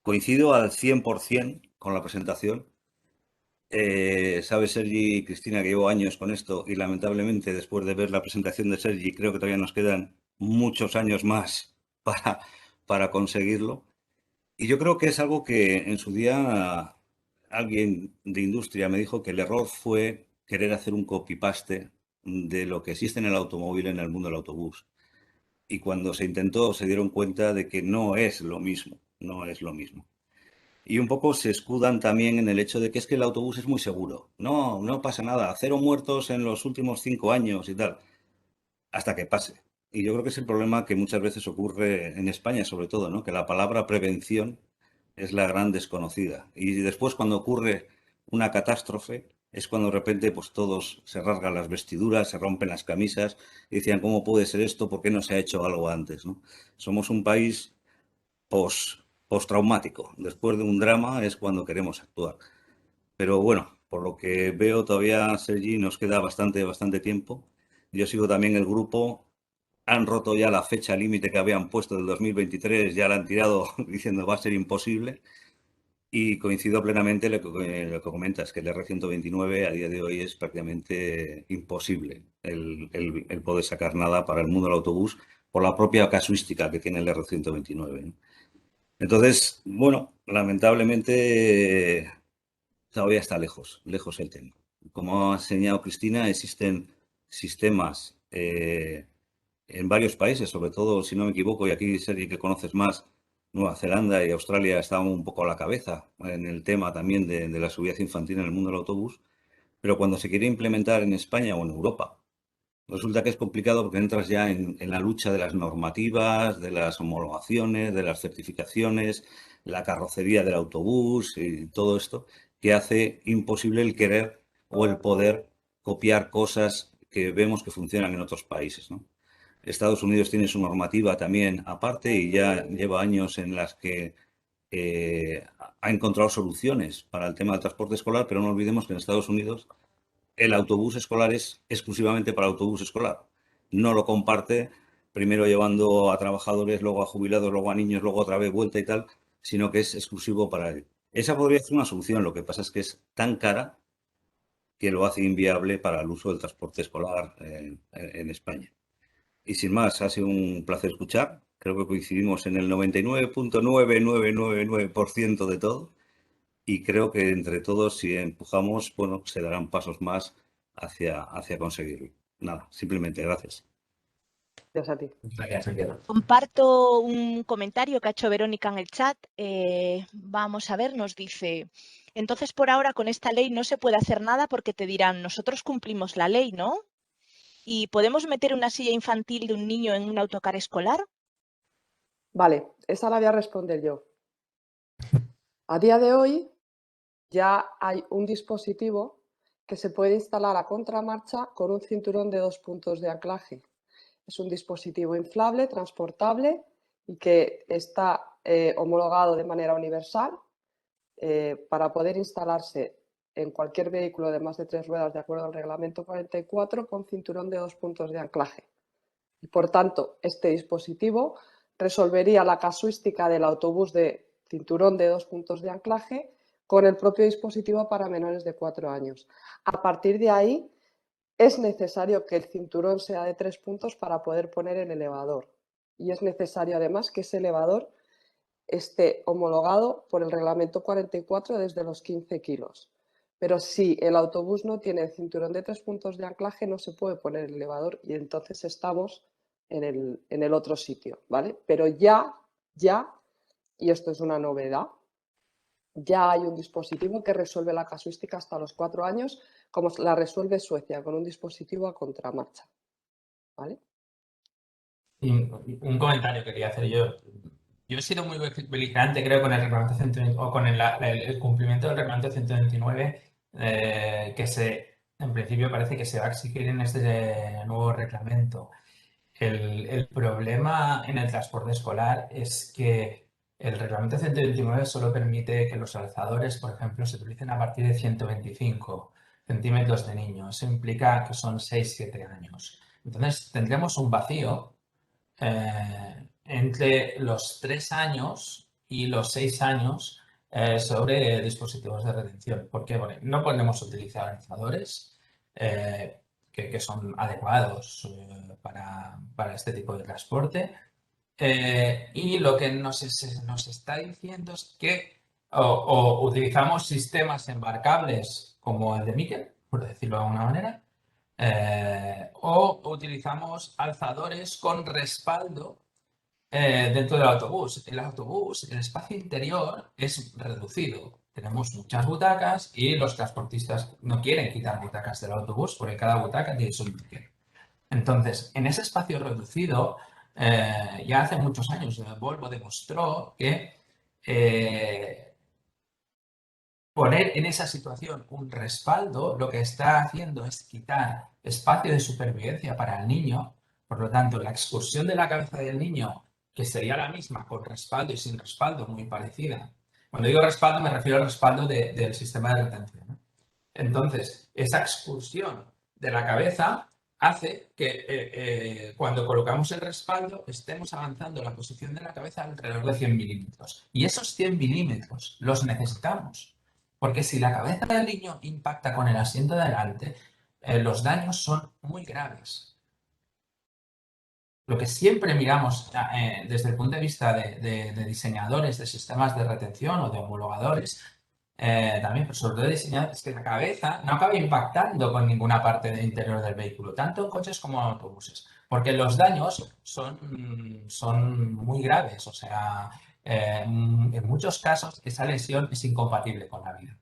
Speaker 5: Coincido al 100% con la presentación. Sabes, Sergi y Cristina, que llevo años con esto y lamentablemente después de ver la presentación de Sergi creo que todavía nos quedan muchos años más para conseguirlo. Y yo creo que es algo que en su día alguien de industria me dijo que el error fue querer hacer un copy-paste de lo que existe en el automóvil en el mundo del autobús. Y cuando se intentó se dieron cuenta de que no es lo mismo, no es lo mismo. Y un poco se escudan también en el hecho de que es que el autobús es muy seguro. No, no pasa nada. 0 muertos en los últimos 5 años y tal. Hasta que pase. Y yo creo que es el problema que muchas veces ocurre en España, sobre todo, ¿no? Que la palabra prevención es la gran desconocida. Y después, cuando ocurre una catástrofe, es cuando de repente pues todos se rasgan las vestiduras, se rompen las camisas y decían, ¿cómo puede ser esto? ¿Por qué no se ha hecho algo antes? ¿No? Somos un país postraumático. Después de un drama es cuando queremos actuar. Pero bueno, por lo que veo todavía, Sergi, nos queda bastante tiempo. Yo sigo también el grupo. Han roto ya la fecha límite que habían puesto del 2023, ya la han tirado diciendo va a ser imposible. Y coincido plenamente en lo que comentas, que el R129 a día de hoy es prácticamente imposible el poder sacar nada para el mundo del autobús por la propia casuística que tiene el R129, ¿no? Entonces, bueno, lamentablemente todavía está lejos el tema. Como ha enseñado Cristina, existen sistemas en varios países, sobre todo, si no me equivoco, y aquí, Sergi, que conoces más, Nueva Zelanda y Australia estaban un poco a la cabeza en el tema también de la seguridad infantil en el mundo del autobús, pero cuando se quiere implementar en España o en Europa, resulta que es complicado porque entras ya en la lucha de las normativas, de las homologaciones, de las certificaciones, la carrocería del autobús y todo esto, que hace imposible el querer o el poder copiar cosas que vemos que funcionan en otros países, ¿no? Estados Unidos tiene su normativa también aparte y ya lleva años en las que ha encontrado soluciones para el tema del transporte escolar, pero no olvidemos que en Estados Unidos el autobús escolar es exclusivamente para autobús escolar. No lo comparte primero llevando a trabajadores, luego a jubilados, luego a niños, luego otra vez vuelta y tal, sino que es exclusivo para él. Esa podría ser una solución, lo que pasa es que es tan cara que lo hace inviable para el uso del transporte escolar en España. Y sin más, ha sido un placer escuchar. Creo que coincidimos en el 99.9999% de todo. Y creo que entre todos, si empujamos, bueno, se darán pasos más hacia conseguirlo. Nada, simplemente gracias.
Speaker 4: Gracias a ti.
Speaker 1: Comparto un comentario que ha hecho Verónica en el chat. Vamos a ver, nos dice, entonces por ahora con esta ley no se puede hacer nada porque te dirán, nosotros cumplimos la ley, ¿no? ¿Y podemos meter una silla infantil de un niño en un autocar escolar?
Speaker 4: Vale, esa la voy a responder yo. A día de hoy ya hay un dispositivo que se puede instalar a contramarcha con un cinturón de 2 puntos de anclaje. Es un dispositivo inflable, transportable y que está homologado de manera universal para poder instalarse en cualquier vehículo de más de 3 ruedas de acuerdo al reglamento 44 con cinturón de 2 puntos de anclaje. Y por tanto, este dispositivo resolvería la casuística del autobús de cinturón de 2 puntos de anclaje con el propio dispositivo para menores de 4 años. A partir de ahí, es necesario que el cinturón sea de 3 puntos para poder poner el elevador. Y es necesario además que ese elevador esté homologado por el reglamento 44 desde los 15 kilos. Pero si el autobús no tiene el cinturón de 3 puntos de anclaje, no se puede poner el elevador y entonces estamos en el otro sitio, ¿vale? Pero ya, y esto es una novedad, ya hay un dispositivo que resuelve la casuística hasta los 4 años, como la resuelve Suecia, con un dispositivo a contramarcha, ¿vale?
Speaker 3: Y un comentario que quería hacer yo. Yo he sido muy beligerante, creo, con el reglamento 129, o con el cumplimiento del reglamento 129, que en principio parece que se va a exigir en este nuevo reglamento. El problema en el transporte escolar es que el reglamento 129 solo permite que los alzadores, por ejemplo, se utilicen a partir de 125 centímetros de niño. Eso implica que son 6-7 años. Entonces, tendremos un vacío entre los 3 años y los 6 años sobre dispositivos de retención. Porque bueno, no podemos utilizar alzadores que son adecuados para este tipo de transporte. Y lo que nos está diciendo es que o utilizamos sistemas embarcables como el de Mikel, por decirlo de alguna manera, o utilizamos alzadores con respaldo dentro del autobús. El autobús, el espacio interior es reducido. Tenemos muchas butacas y los transportistas no quieren quitar butacas del autobús porque cada butaca tiene su ticket. Entonces, en ese espacio reducido, ya hace muchos años, Volvo demostró que poner en esa situación un respaldo lo que está haciendo es quitar espacio de supervivencia para el niño. Por lo tanto, la excursión de la cabeza del niño, que sería la misma con respaldo y sin respaldo, muy parecida. Cuando digo respaldo, me refiero al respaldo del sistema de retención, ¿no? Entonces, esa excursión de la cabeza hace que cuando colocamos el respaldo estemos avanzando la posición de la cabeza alrededor de 100 milímetros. Y esos 100 milímetros los necesitamos, porque si la cabeza del niño impacta con el asiento de delante, los daños son muy graves. Lo que siempre miramos desde el punto de vista de diseñadores de sistemas de retención o de homologadores, también, pero sobre todo de diseñadores, es que la cabeza no acaba impactando con ninguna parte del interior del vehículo, tanto en coches como en autobuses, porque los daños son muy graves. O sea, en muchos casos esa lesión es incompatible con la vida.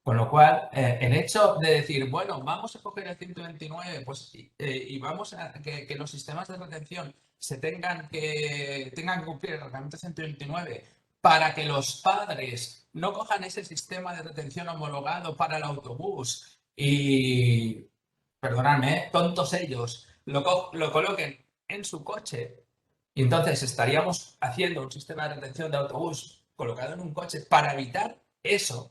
Speaker 3: Con lo cual, el hecho de decir, bueno, vamos a coger el 129 pues, y vamos a que los sistemas de retención tengan que cumplir el reglamento 129 para que los padres no cojan ese sistema de retención homologado para el autobús y, perdonadme, tontos ellos, lo coloquen en su coche y entonces estaríamos haciendo un sistema de retención de autobús colocado en un coche para evitar eso.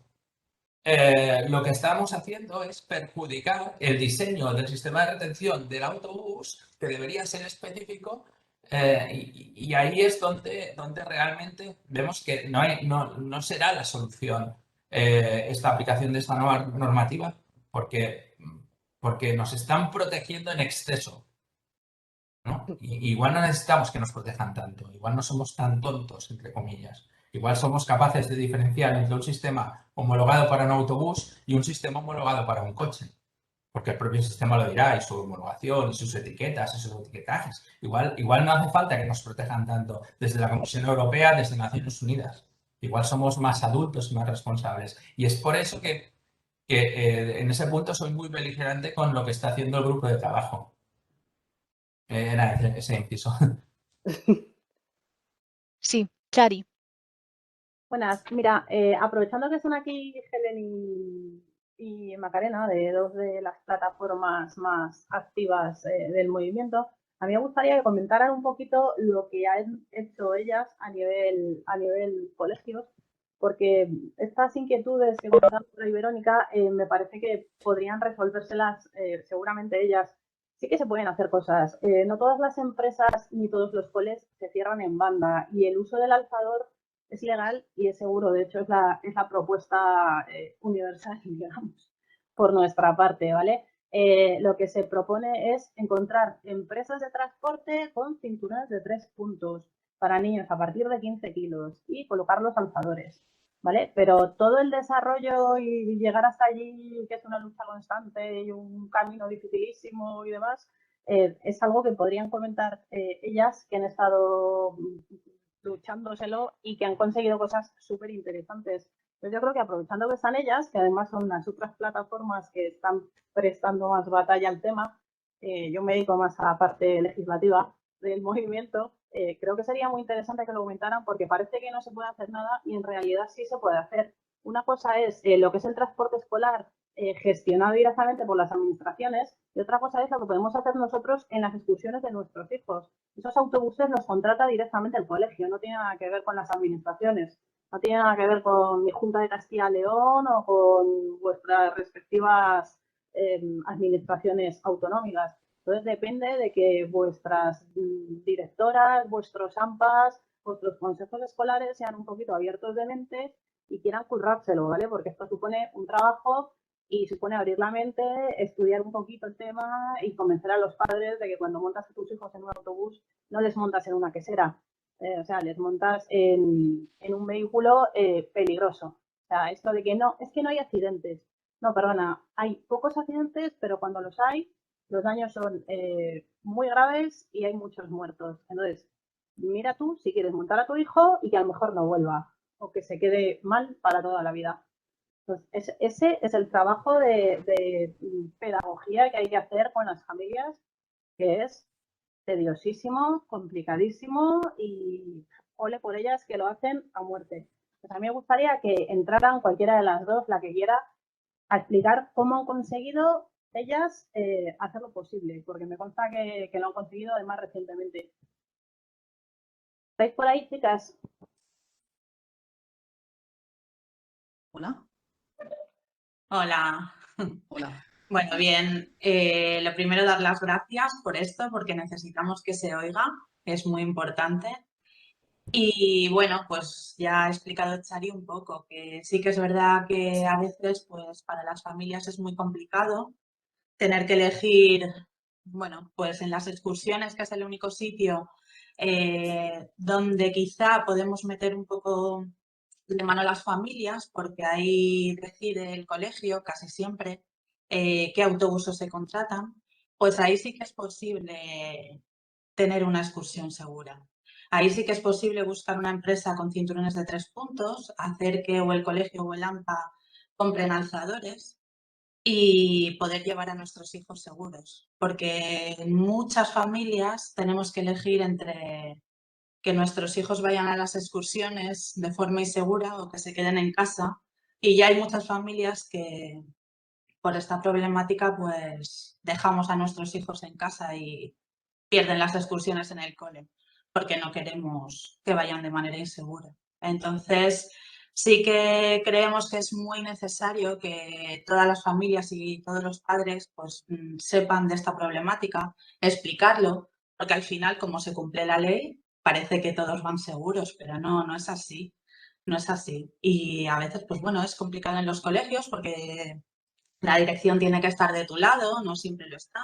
Speaker 3: Lo que estamos haciendo es perjudicar el diseño del sistema de retención del autobús, que debería ser específico, y ahí es donde realmente vemos que no será la solución esta aplicación de esta nueva normativa, porque nos están protegiendo en exceso, ¿no? Igual no necesitamos que nos protejan tanto, igual no somos tan tontos, entre comillas. Igual somos capaces de diferenciar entre un sistema homologado para un autobús y un sistema homologado para un coche. Porque el propio sistema lo dirá, y su homologación, y sus etiquetas, y sus etiquetajes. Igual no hace falta que nos protejan tanto desde la Comisión Europea, desde Naciones Unidas. Igual somos más adultos y más responsables. Y es por eso que en ese punto soy muy beligerante con lo que está haciendo el grupo de trabajo. Era ese inciso.
Speaker 1: Sí, Chari.
Speaker 2: Buenas, mira, aprovechando que son aquí Helen y Macarena, de dos de las plataformas más activas del movimiento, a mí me gustaría que comentaran un poquito lo que han hecho ellas a nivel colegios, porque estas inquietudes que comentaba por ahí Verónica, me parece que podrían resolvérselas seguramente ellas. Sí que se pueden hacer cosas. No todas las empresas ni todos los coles se cierran en banda y el uso del alzador es legal y es seguro. De hecho, es la propuesta universal, digamos, por nuestra parte, ¿vale? Lo que se propone es encontrar empresas de transporte con cinturones de 3 puntos para niños a partir de 15 kilos y colocar los alzadores, ¿vale? Pero todo el desarrollo y llegar hasta allí, que es una lucha constante y un camino dificilísimo y demás, es algo que podrían comentar ellas que han estado luchándoselo y que han conseguido cosas súper interesantes. Entonces yo creo que aprovechando que están ellas, que además son las otras plataformas que están prestando más batalla al tema, yo me dedico más a la parte legislativa del movimiento, creo que sería muy interesante que lo comentaran porque parece que no se puede hacer nada y en realidad sí se puede hacer. Una cosa es lo que es el transporte escolar gestionado directamente por las administraciones y otra cosa es lo que podemos hacer nosotros en las excursiones de nuestros hijos. Esos autobuses los contrata directamente el colegio, no tiene nada que ver con las administraciones, no tiene nada que ver con mi Junta de Castilla y León o con vuestras respectivas administraciones autonómicas. Entonces depende de que vuestras directoras, vuestros AMPAs, vuestros consejos escolares sean un poquito abiertos de mente y quieran currárselo, ¿vale? Porque esto supone un trabajo y supone abrir la mente, estudiar un poquito el tema y convencer a los padres de que cuando montas a tus hijos en un autobús no les montas en una quesera, o sea, les montas en un vehículo peligroso. O sea, esto de que no, es que no hay accidentes. No, perdona, hay pocos accidentes, pero cuando los hay, los daños son muy graves y hay muchos muertos. Entonces, mira tú si quieres montar a tu hijo y que a lo mejor no vuelva o que se quede mal para toda la vida. Entonces, ese es el trabajo de pedagogía que hay que hacer con las familias, que es tediosísimo, complicadísimo y ole por ellas que lo hacen a muerte. Pues a mí me gustaría que entraran cualquiera de las dos, la que quiera, a explicar cómo han conseguido ellas hacer lo posible, porque me consta que lo han conseguido además recientemente. ¿Estáis por ahí, chicas?
Speaker 6: Hola.
Speaker 7: Hola.
Speaker 6: Hola.
Speaker 7: Bueno, bien. Lo primero, dar las gracias por esto, porque necesitamos que se oiga, es muy importante. Y bueno, pues ya ha explicado Chari un poco, que sí que es verdad que a veces pues para las familias es muy complicado tener que elegir, bueno, pues en las excursiones, que es el único sitio donde quizá podemos meter un poco de mano a las familias, porque ahí decide el colegio casi siempre qué autobuses se contratan, pues ahí sí que es posible tener una excursión segura. Ahí sí que es posible buscar una empresa con cinturones de 3 puntos, hacer que o el colegio o el AMPA compren alzadores y poder llevar a nuestros hijos seguros. Porque en muchas familias tenemos que elegir entre que nuestros hijos vayan a las excursiones de forma insegura o que se queden en casa. Y ya hay muchas familias que por esta problemática pues dejamos a nuestros hijos en casa y pierden las excursiones en el cole porque no queremos que vayan de manera insegura. Entonces, sí que creemos que es muy necesario que todas las familias y todos los padres pues sepan de esta problemática, explicarlo, porque al final, como se cumple la ley, parece que todos van seguros, pero no, no es así. No es así. Y a veces, pues bueno, es complicado en los colegios porque la dirección tiene que estar de tu lado, no siempre lo está,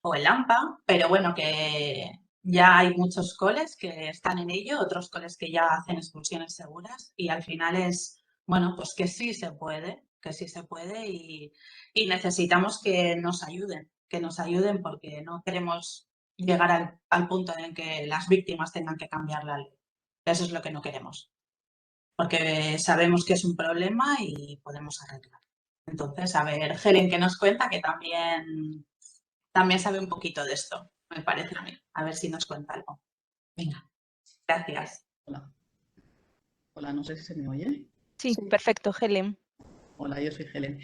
Speaker 7: o el AMPA, pero bueno, que ya hay muchos coles que están en ello, otros coles que ya hacen excursiones seguras y al final es, bueno, pues que sí se puede y necesitamos que nos ayuden porque no queremos llegar al punto en que las víctimas tengan que cambiar la ley. Eso es lo que no queremos, porque sabemos que es un problema y podemos arreglar. Entonces, a ver, Helen, que nos cuenta que también sabe un poquito de esto, me parece a mí. A ver si nos cuenta algo. Venga, gracias.
Speaker 6: Hola. Hola, no sé si se me oye.
Speaker 1: Sí, perfecto, Helen.
Speaker 6: Hola, yo soy Helen.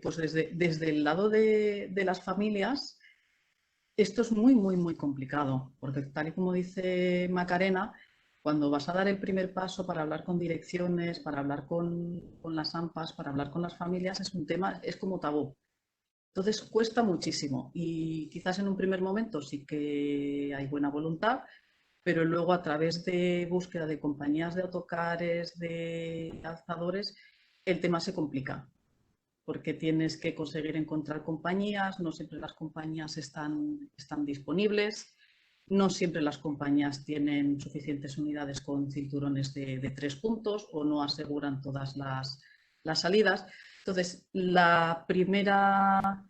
Speaker 6: Pues desde el lado de las familias, esto es muy, muy, muy complicado, porque tal y como dice Macarena, cuando vas a dar el primer paso para hablar con direcciones, para hablar con las AMPAs, para hablar con las familias, es un tema, es como tabú. Entonces cuesta muchísimo y quizás en un primer momento sí que hay buena voluntad, pero luego a través de búsqueda de compañías de autocares, de alzadores, el tema se complica, porque tienes que conseguir encontrar compañías, no siempre las compañías están disponibles, no siempre las compañías tienen suficientes unidades con cinturones de 3 puntos o no aseguran todas las salidas. Entonces, la primera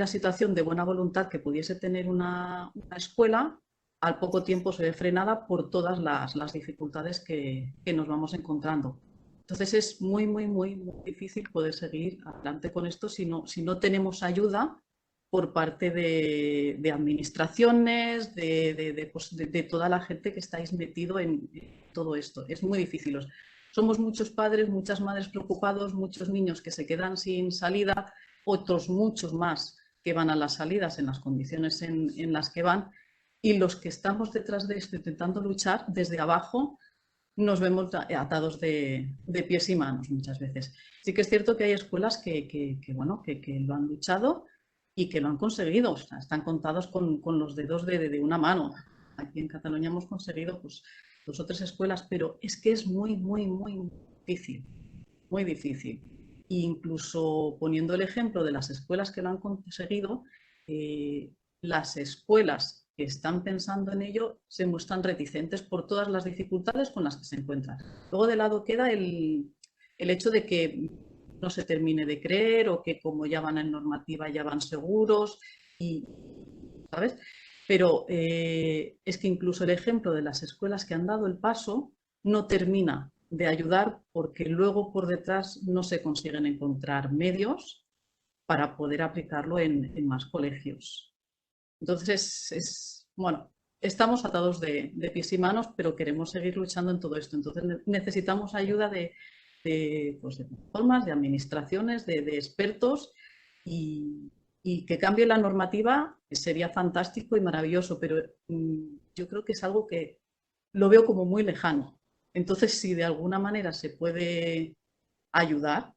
Speaker 6: situación de buena voluntad que pudiese tener una escuela, al poco tiempo se ve frenada por todas las dificultades que nos vamos encontrando. Entonces es muy, muy, muy, muy difícil poder seguir adelante con esto si no tenemos ayuda por parte de administraciones, de toda la gente que estáis metido en todo esto. Es muy difícil. Somos muchos padres, muchas madres preocupados, muchos niños que se quedan sin salida, otros muchos más que van a las salidas en las condiciones en las que van, y los que estamos detrás de esto intentando luchar desde abajo nos vemos atados de pies y manos muchas veces. Sí que es cierto que hay escuelas que lo han luchado y que lo han conseguido. O sea, están contados con los dedos de una mano. Aquí en Cataluña hemos conseguido pues 2 o 3 escuelas, pero es que es muy, muy, muy difícil. Muy difícil. E incluso poniendo el ejemplo de las escuelas que lo han conseguido, las escuelas que están pensando en ello se muestran reticentes por todas las dificultades con las que se encuentran. Luego de lado queda el hecho de que no se termine de creer o que como ya van en normativa ya van seguros, ¿sabes? Pero es que incluso el ejemplo de las escuelas que han dado el paso no termina de ayudar porque luego por detrás no se consiguen encontrar medios para poder aplicarlo en más colegios. Entonces, bueno, estamos atados de pies y manos, pero queremos seguir luchando en todo esto. Entonces necesitamos ayuda de plataformas, de administraciones, de expertos y que cambie la normativa sería fantástico y maravilloso, pero yo creo que es algo que lo veo como muy lejano. Entonces, si de alguna manera se puede ayudar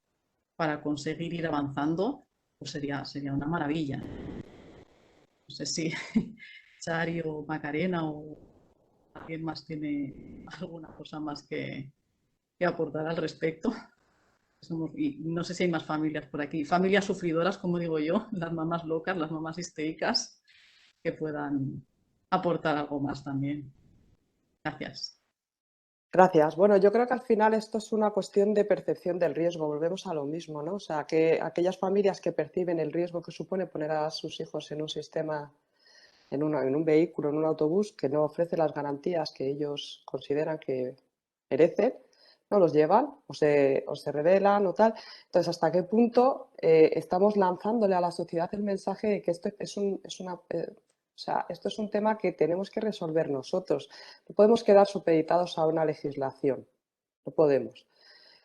Speaker 6: para conseguir ir avanzando, pues sería una maravilla. No sé si Chari o Macarena o alguien más tiene alguna cosa más que aportar al respecto. Y no sé si hay más familias por aquí, familias sufridoras, como digo yo, las mamás locas, las mamás histéricas, que puedan aportar algo más también. Gracias.
Speaker 4: Gracias. Bueno, yo creo que al final esto es una cuestión de percepción del riesgo. Volvemos a lo mismo, ¿no? O sea, que aquellas familias que perciben el riesgo que supone poner a sus hijos en un sistema, en un vehículo, en un autobús, que no ofrece las garantías que ellos consideran que merecen, no los llevan o se rebelan o tal. Entonces, ¿hasta qué punto estamos lanzándole a la sociedad el mensaje de que esto esto es un tema que tenemos que resolver nosotros? No podemos quedar supeditados a una legislación, no podemos.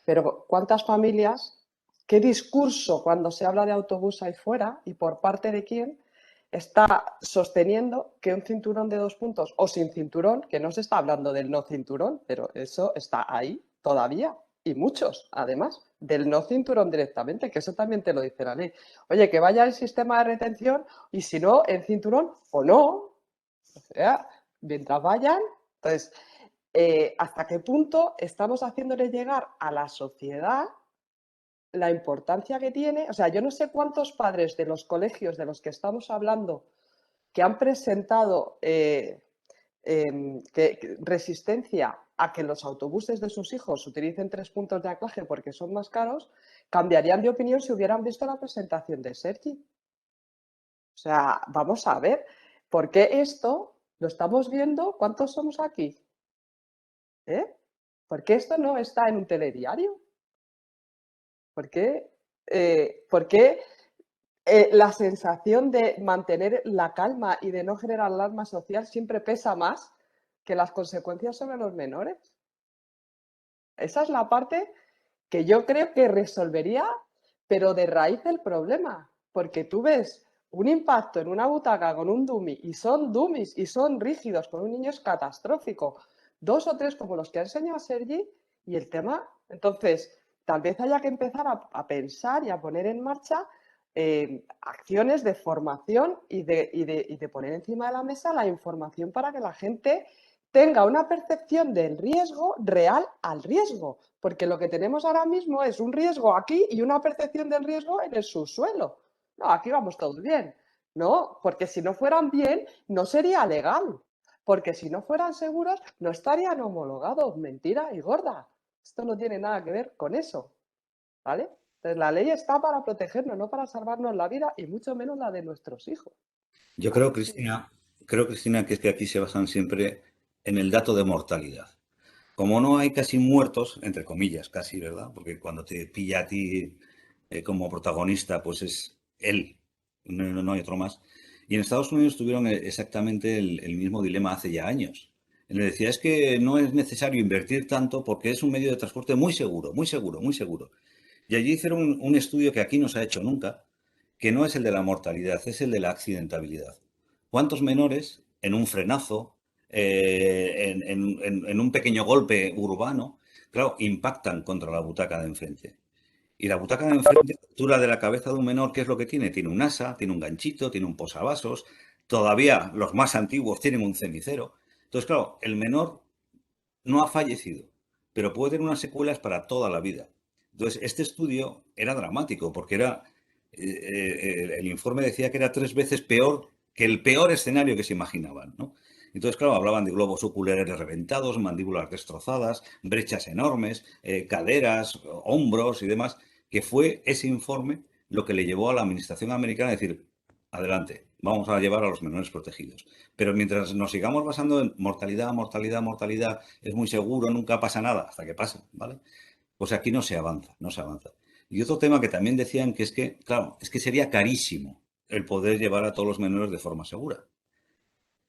Speaker 4: Pero ¿cuántas familias, qué discurso cuando se habla de autobús ahí fuera y por parte de quién está sosteniendo que un cinturón de 2 puntos o sin cinturón, que no se está hablando del no cinturón, pero eso está ahí todavía, y muchos, además, del no cinturón directamente, que eso también te lo dice la ley. Oye, que vaya el sistema de retención y si no, en cinturón o no. O sea, mientras vayan. Entonces, ¿hasta qué punto estamos haciéndole llegar a la sociedad la importancia que tiene? O sea, yo no sé cuántos padres de los colegios de los que estamos hablando que han presentado resistencia a que los autobuses de sus hijos utilicen 3 puntos de anclaje porque son más caros, cambiarían de opinión si hubieran visto la presentación de Sergi. O sea, vamos a ver, ¿por qué esto lo estamos viendo? ¿Cuántos somos aquí? ¿Por qué esto no está en un telediario? ¿Por qué la sensación de mantener la calma y de no generar alarma social siempre pesa más que las consecuencias sobre los menores? Esa es la parte que yo creo que resolvería, pero de raíz el problema, porque tú ves un impacto en una butaca con un dummy y son dummies y son rígidos con un niño es catastrófico. 2 o 3 como los que ha enseñado Sergi y el tema, entonces tal vez haya que empezar a pensar y a poner en marcha acciones de formación y de poner encima de la mesa la información para que la gente tenga una percepción del riesgo real al riesgo, porque lo que tenemos ahora mismo es un riesgo aquí y una percepción del riesgo en el subsuelo. No, aquí vamos todos bien. No, porque si no fueran bien, no sería legal. Porque si no fueran seguros, no estarían homologados. Mentira y gorda. Esto no tiene nada que ver con eso. ¿Vale? Entonces, la ley está para protegernos, no para salvarnos la vida y mucho menos la de nuestros hijos.
Speaker 5: Yo creo, Cristina, que es que aquí se basan siempre en el dato de mortalidad. Como no hay casi muertos, entre comillas, casi, ¿verdad? Porque cuando te pilla a ti como protagonista, pues es él, no hay otro más. Y en Estados Unidos tuvieron exactamente el mismo dilema hace ya años. Él le decía, es que no es necesario invertir tanto porque es un medio de transporte muy seguro, muy seguro, muy seguro. Y allí hicieron un estudio que aquí no se ha hecho nunca, que no es el de la mortalidad, es el de la accidentabilidad. ¿Cuántos menores en un frenazo, en un pequeño golpe urbano, claro, impactan contra la butaca de enfrente? Y la butaca de enfrente, a la altura de la cabeza de un menor, ¿qué es lo que tiene? Tiene un asa, tiene un ganchito, tiene un posavasos. Todavía los más antiguos tienen un cenicero. Entonces, claro, el menor no ha fallecido, pero puede tener unas secuelas para toda la vida. Entonces, este estudio era dramático porque el informe decía que era 3 veces peor que el peor escenario que se imaginaban, ¿no? Entonces, claro, hablaban de globos oculares reventados, mandíbulas destrozadas, brechas enormes, caderas, hombros y demás, que fue ese informe lo que le llevó a la administración americana a decir, adelante, vamos a llevar a los menores protegidos. Pero mientras nos sigamos basando en mortalidad, mortalidad, mortalidad, es muy seguro, nunca pasa nada, hasta que pasa, ¿vale? Pues aquí no se avanza, no se avanza. Y otro tema que también decían que es que, claro, es que sería carísimo el poder llevar a todos los menores de forma segura.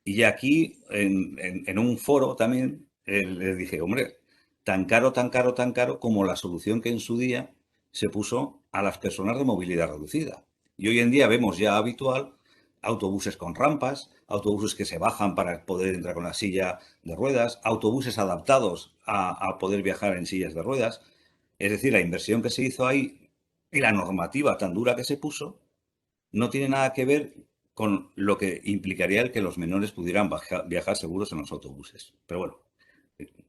Speaker 5: Y aquí, en un foro también, les dije, hombre, tan caro, tan caro, tan caro como la solución que en su día se puso a las personas de movilidad reducida. Y hoy en día vemos ya habitual autobuses con rampas, autobuses que se bajan para poder entrar con la silla de ruedas, autobuses adaptados a poder viajar en sillas de ruedas. Es decir, la inversión que se hizo ahí y la normativa tan dura que se puso no tiene nada que ver con lo que implicaría el que los menores pudieran viajar seguros en los autobuses. Pero bueno,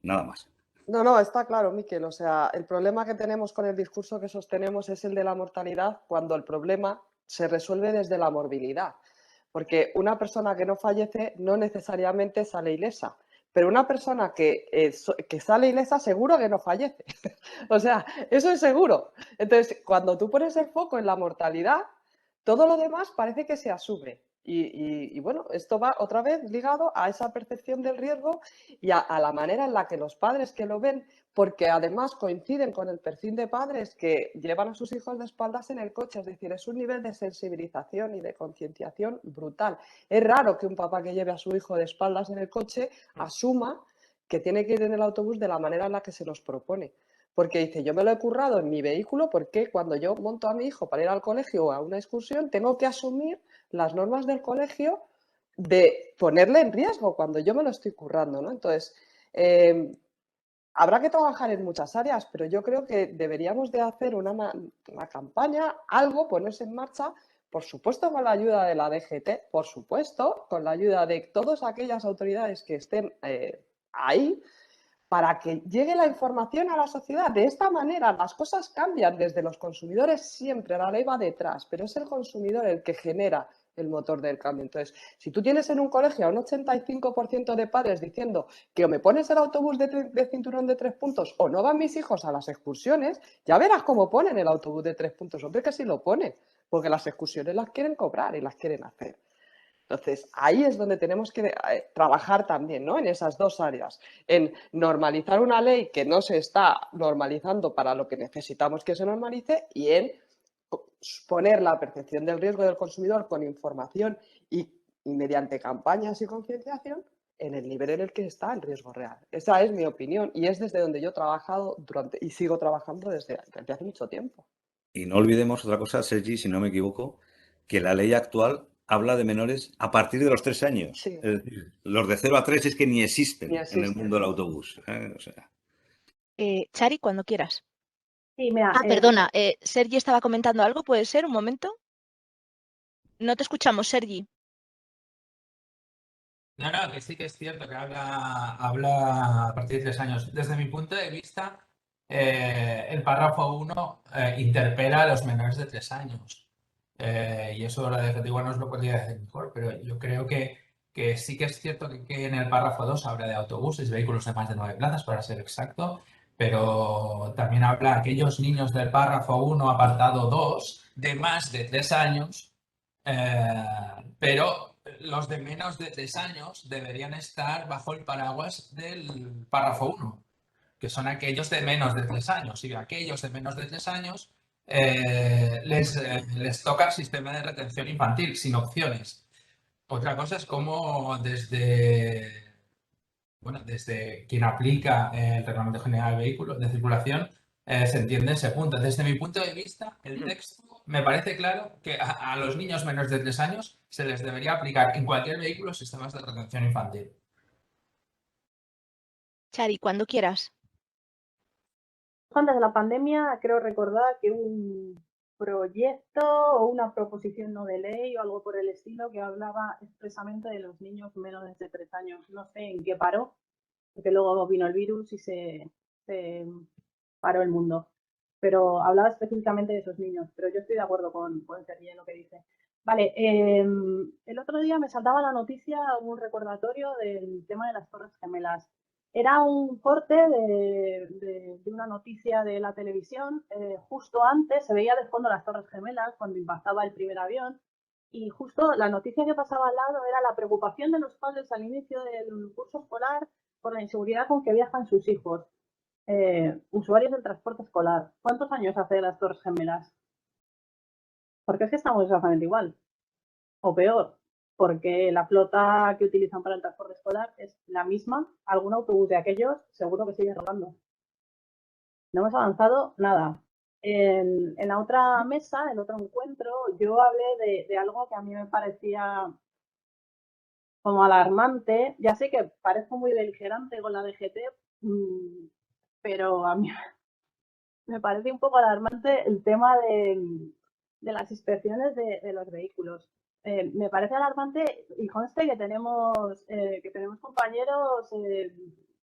Speaker 5: nada más.
Speaker 4: No, está claro, Miquel. O sea, el problema que tenemos con el discurso que sostenemos es el de la mortalidad cuando el problema se resuelve desde la morbilidad. Porque una persona que no fallece no necesariamente sale ilesa, pero una persona que sale ilesa seguro que no fallece. O sea, eso es seguro. Entonces, cuando tú pones el foco en la mortalidad, todo lo demás parece que se asume. Y bueno, esto va otra vez ligado a esa percepción del riesgo y a la manera en la que los padres que lo ven, porque además coinciden con el perfil de padres que llevan a sus hijos de espaldas en el coche, es decir, es un nivel de sensibilización y de concienciación brutal. Es raro que un papá que lleve a su hijo de espaldas en el coche asuma que tiene que ir en el autobús de la manera en la que se nos propone. Porque dice, yo me lo he currado en mi vehículo porque cuando yo monto a mi hijo para ir al colegio o a una excursión, tengo que asumir las normas del colegio de ponerle en riesgo cuando yo me lo estoy currando, ¿no? Entonces, habrá que trabajar en muchas áreas, pero yo creo que deberíamos de hacer una campaña, algo, ponerse en marcha, por supuesto con la ayuda de la DGT, por supuesto, con la ayuda de todas aquellas autoridades que estén ahí, para que llegue la información a la sociedad. De esta manera las cosas cambian desde los consumidores siempre, la ley va detrás, pero es el consumidor el que genera el motor del cambio. Entonces, si tú tienes en un colegio a un 85% de padres diciendo que o me pones el autobús de cinturón de 3 puntos o no van mis hijos a las excursiones, ya verás cómo ponen el autobús de 3 puntos. Hombre, que sí lo ponen, porque las excursiones las quieren cobrar y las quieren hacer. Entonces, ahí es donde tenemos que trabajar también, ¿no? En esas dos áreas, en normalizar una ley que no se está normalizando para lo que necesitamos que se normalice y en poner la percepción del riesgo del consumidor con información y mediante campañas y concienciación en el nivel en el que está el riesgo real. Esa es mi opinión y es desde donde yo he trabajado y sigo trabajando desde hace mucho tiempo.
Speaker 5: Y no olvidemos otra cosa, Sergi, si no me equivoco, que la ley actual habla de menores a partir de los 3 años.
Speaker 4: Sí.
Speaker 5: Es decir, los de 0 a 3 es que ni existen en el mundo del
Speaker 4: ¿no?
Speaker 5: autobús. O sea.
Speaker 1: Chari, cuando quieras.
Speaker 2: Sí, mira,
Speaker 1: Perdona, Sergi estaba comentando algo, ¿puede ser? Un momento. No te escuchamos, Sergi.
Speaker 3: No, que sí que es cierto que habla a partir de 3 años. Desde mi punto de vista, el párrafo 1 interpela a los menores de 3 años. Y eso la de igual nos lo podría decir mejor, pero yo creo que sí que es cierto que en el párrafo 2 habla de autobuses, vehículos de más de 9 plazas, para ser exacto, pero también habla aquellos niños del párrafo 1, apartado 2, de más de 3 años, pero los de menos de 3 años deberían estar bajo el paraguas del párrafo 1, que son aquellos de menos de 3 años. Y aquellos de menos de 3 años les toca el sistema de retención infantil, sin opciones. Otra cosa es cómo desde quien aplica el Reglamento General de Vehículos de Circulación se entiende ese punto. Desde mi punto de vista, el texto me parece claro que a los niños menores de 3 años se les debería aplicar en cualquier vehículo sistemas de retención infantil.
Speaker 1: Chari, cuando quieras.
Speaker 2: Antes de la pandemia, creo recordar que un proyecto o una proposición no de ley o algo por el estilo que hablaba expresamente de los niños menores de 3 años. No sé en qué paró, porque luego vino el virus y se paró el mundo. Pero hablaba específicamente de esos niños, pero yo estoy de acuerdo con Sergi en lo que dice. Vale, el otro día me saltaba la noticia, un recordatorio del tema de las Torres Gemelas. Era un corte de una noticia de la televisión. Justo antes se veía de fondo las Torres Gemelas cuando impactaba el primer avión. Y justo la noticia que pasaba al lado era la preocupación de los padres al inicio del curso escolar por la inseguridad con que viajan sus hijos. Usuarios del transporte escolar. ¿Cuántos años hace las Torres Gemelas? Porque es que estamos exactamente igual. O peor, porque la flota que utilizan para el transporte escolar es la misma. Algún autobús de aquellos seguro que sigue rodando. No hemos avanzado nada. En la otra mesa, en otro encuentro, yo hablé de algo que a mí me parecía como alarmante. Ya sé que parezco muy beligerante con la DGT, pero a mí me parece un poco alarmante el tema de las inspecciones de los vehículos. Me parece alarmante y conste que tenemos compañeros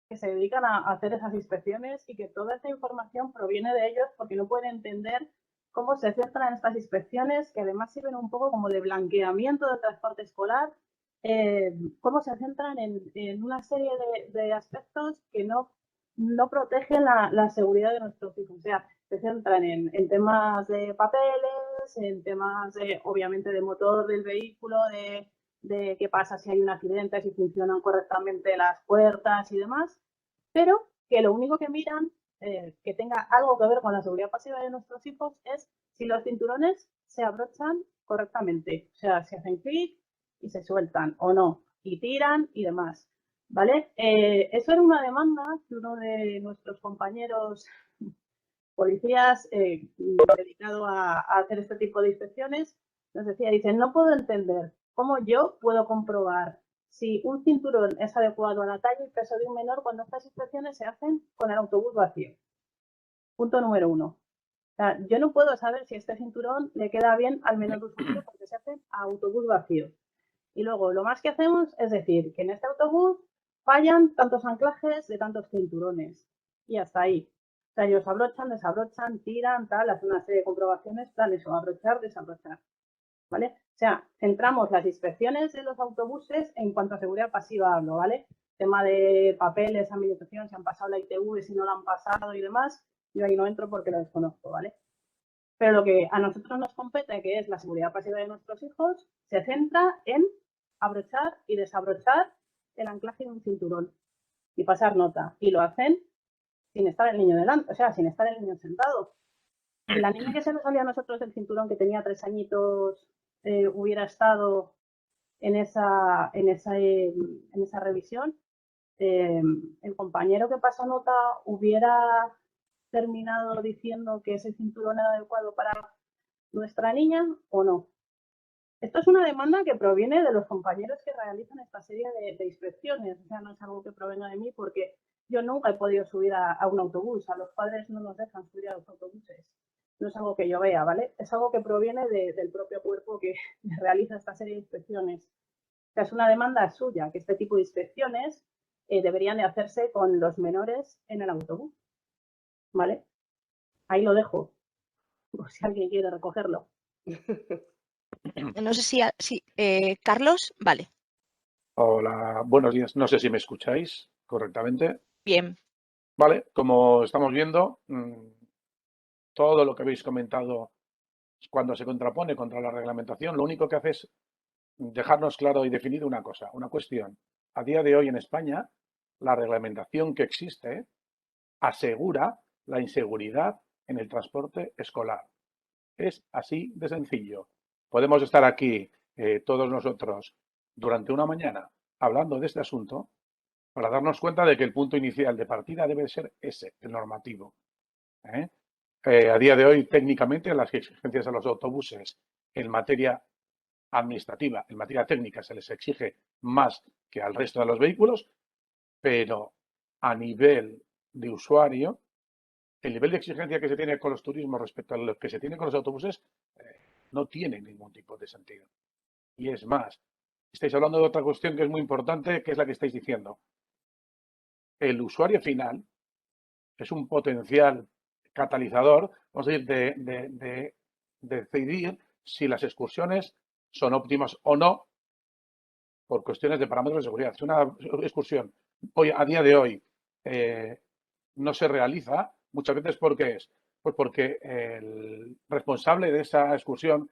Speaker 2: que se dedican a hacer esas inspecciones y que toda esta información proviene de ellos porque no pueden entender cómo se centran estas inspecciones, que además sirven un poco como de blanqueamiento del transporte escolar, cómo se centran en una serie de aspectos que no protegen la seguridad de nuestros hijos. O sea, se centran en temas de papeles, en temas obviamente de motor del vehículo, de qué pasa si hay un accidente, si funcionan correctamente las puertas y demás, pero que lo único que miran, que tenga algo que ver con la seguridad pasiva de nuestros hijos, es si los cinturones se abrochan correctamente. O sea, si hacen clic y se sueltan o no, y tiran y demás. ¿Vale? Eso era una demanda que uno de nuestros compañeros policías dedicado a hacer este tipo de inspecciones nos decía, dice, no puedo entender cómo yo puedo comprobar si un cinturón es adecuado a la talla y peso de un menor cuando estas inspecciones se hacen con el autobús vacío. Punto número 1. O sea, yo no puedo saber si este cinturón le queda bien al menor usuario porque se hace a autobús vacío. Y luego lo más que hacemos es decir que en este autobús fallan tantos anclajes de tantos cinturones. Y hasta ahí. O sea, ellos abrochan, desabrochan, tiran, tal, hacen una serie de comprobaciones, plan eso, abrochar, desabrochar. ¿Vale? O sea, centramos las inspecciones de los autobuses en cuanto a seguridad pasiva hablo, ¿vale? Tema de papeles, administración, si han pasado la ITV, si no la han pasado y demás, yo ahí no entro porque lo desconozco, ¿vale? Pero lo que a nosotros nos compete, que es la seguridad pasiva de nuestros hijos, se centra en abrochar y desabrochar el anclaje de un cinturón y pasar nota. Y lo hacen sin estar el niño delante, o sea, sin estar el niño sentado. Si la niña que se nos salía a nosotros del cinturón, que tenía 3 añitos, hubiera estado en esa revisión, el compañero que pasó nota hubiera terminado diciendo que ese cinturón era adecuado para nuestra niña o no. Esto es una demanda que proviene de los compañeros que realizan esta serie de inspecciones. O sea, no es algo que provenga de mí porque yo nunca he podido subir a un autobús. A los padres no nos dejan subir a los autobuses. no es algo que yo vea, ¿vale? Es algo que proviene del propio cuerpo que realiza esta serie de inspecciones. O sea, es una demanda suya, que este tipo de inspecciones deberían de hacerse con los menores en el autobús, ¿vale? Ahí lo dejo, por si alguien quiere recogerlo.
Speaker 1: No sé si Carlos, vale,
Speaker 8: Hola, buenos días. No sé si me escucháis correctamente.
Speaker 1: bien.
Speaker 8: Vale, como estamos viendo, todo lo que habéis comentado cuando se contrapone contra la reglamentación, lo único que hace es dejarnos claro y definido una cosa, una cuestión. A día de hoy en España, la reglamentación que existe asegura la inseguridad en el transporte escolar. Es así de sencillo. Podemos estar aquí todos nosotros durante una mañana hablando de este asunto para darnos cuenta de que el punto inicial de partida debe ser ese, el normativo. A día de hoy, técnicamente, las exigencias a los autobuses en materia administrativa, en materia técnica, se les exige más que al resto de los vehículos, pero a nivel de usuario, el nivel de exigencia que se tiene con los turismos respecto a lo que se tiene con los autobuses no tiene ningún tipo de sentido. Y es más, estáis hablando de otra cuestión que es muy importante, que es la que estáis diciendo. El usuario final es un potencial catalizador, vamos a decir, de decidir si las excursiones son óptimas o no por cuestiones de parámetros de seguridad. Si una excursión hoy, a día de hoy no se realiza, muchas veces ¿por qué es? Pues porque el responsable de esa excursión,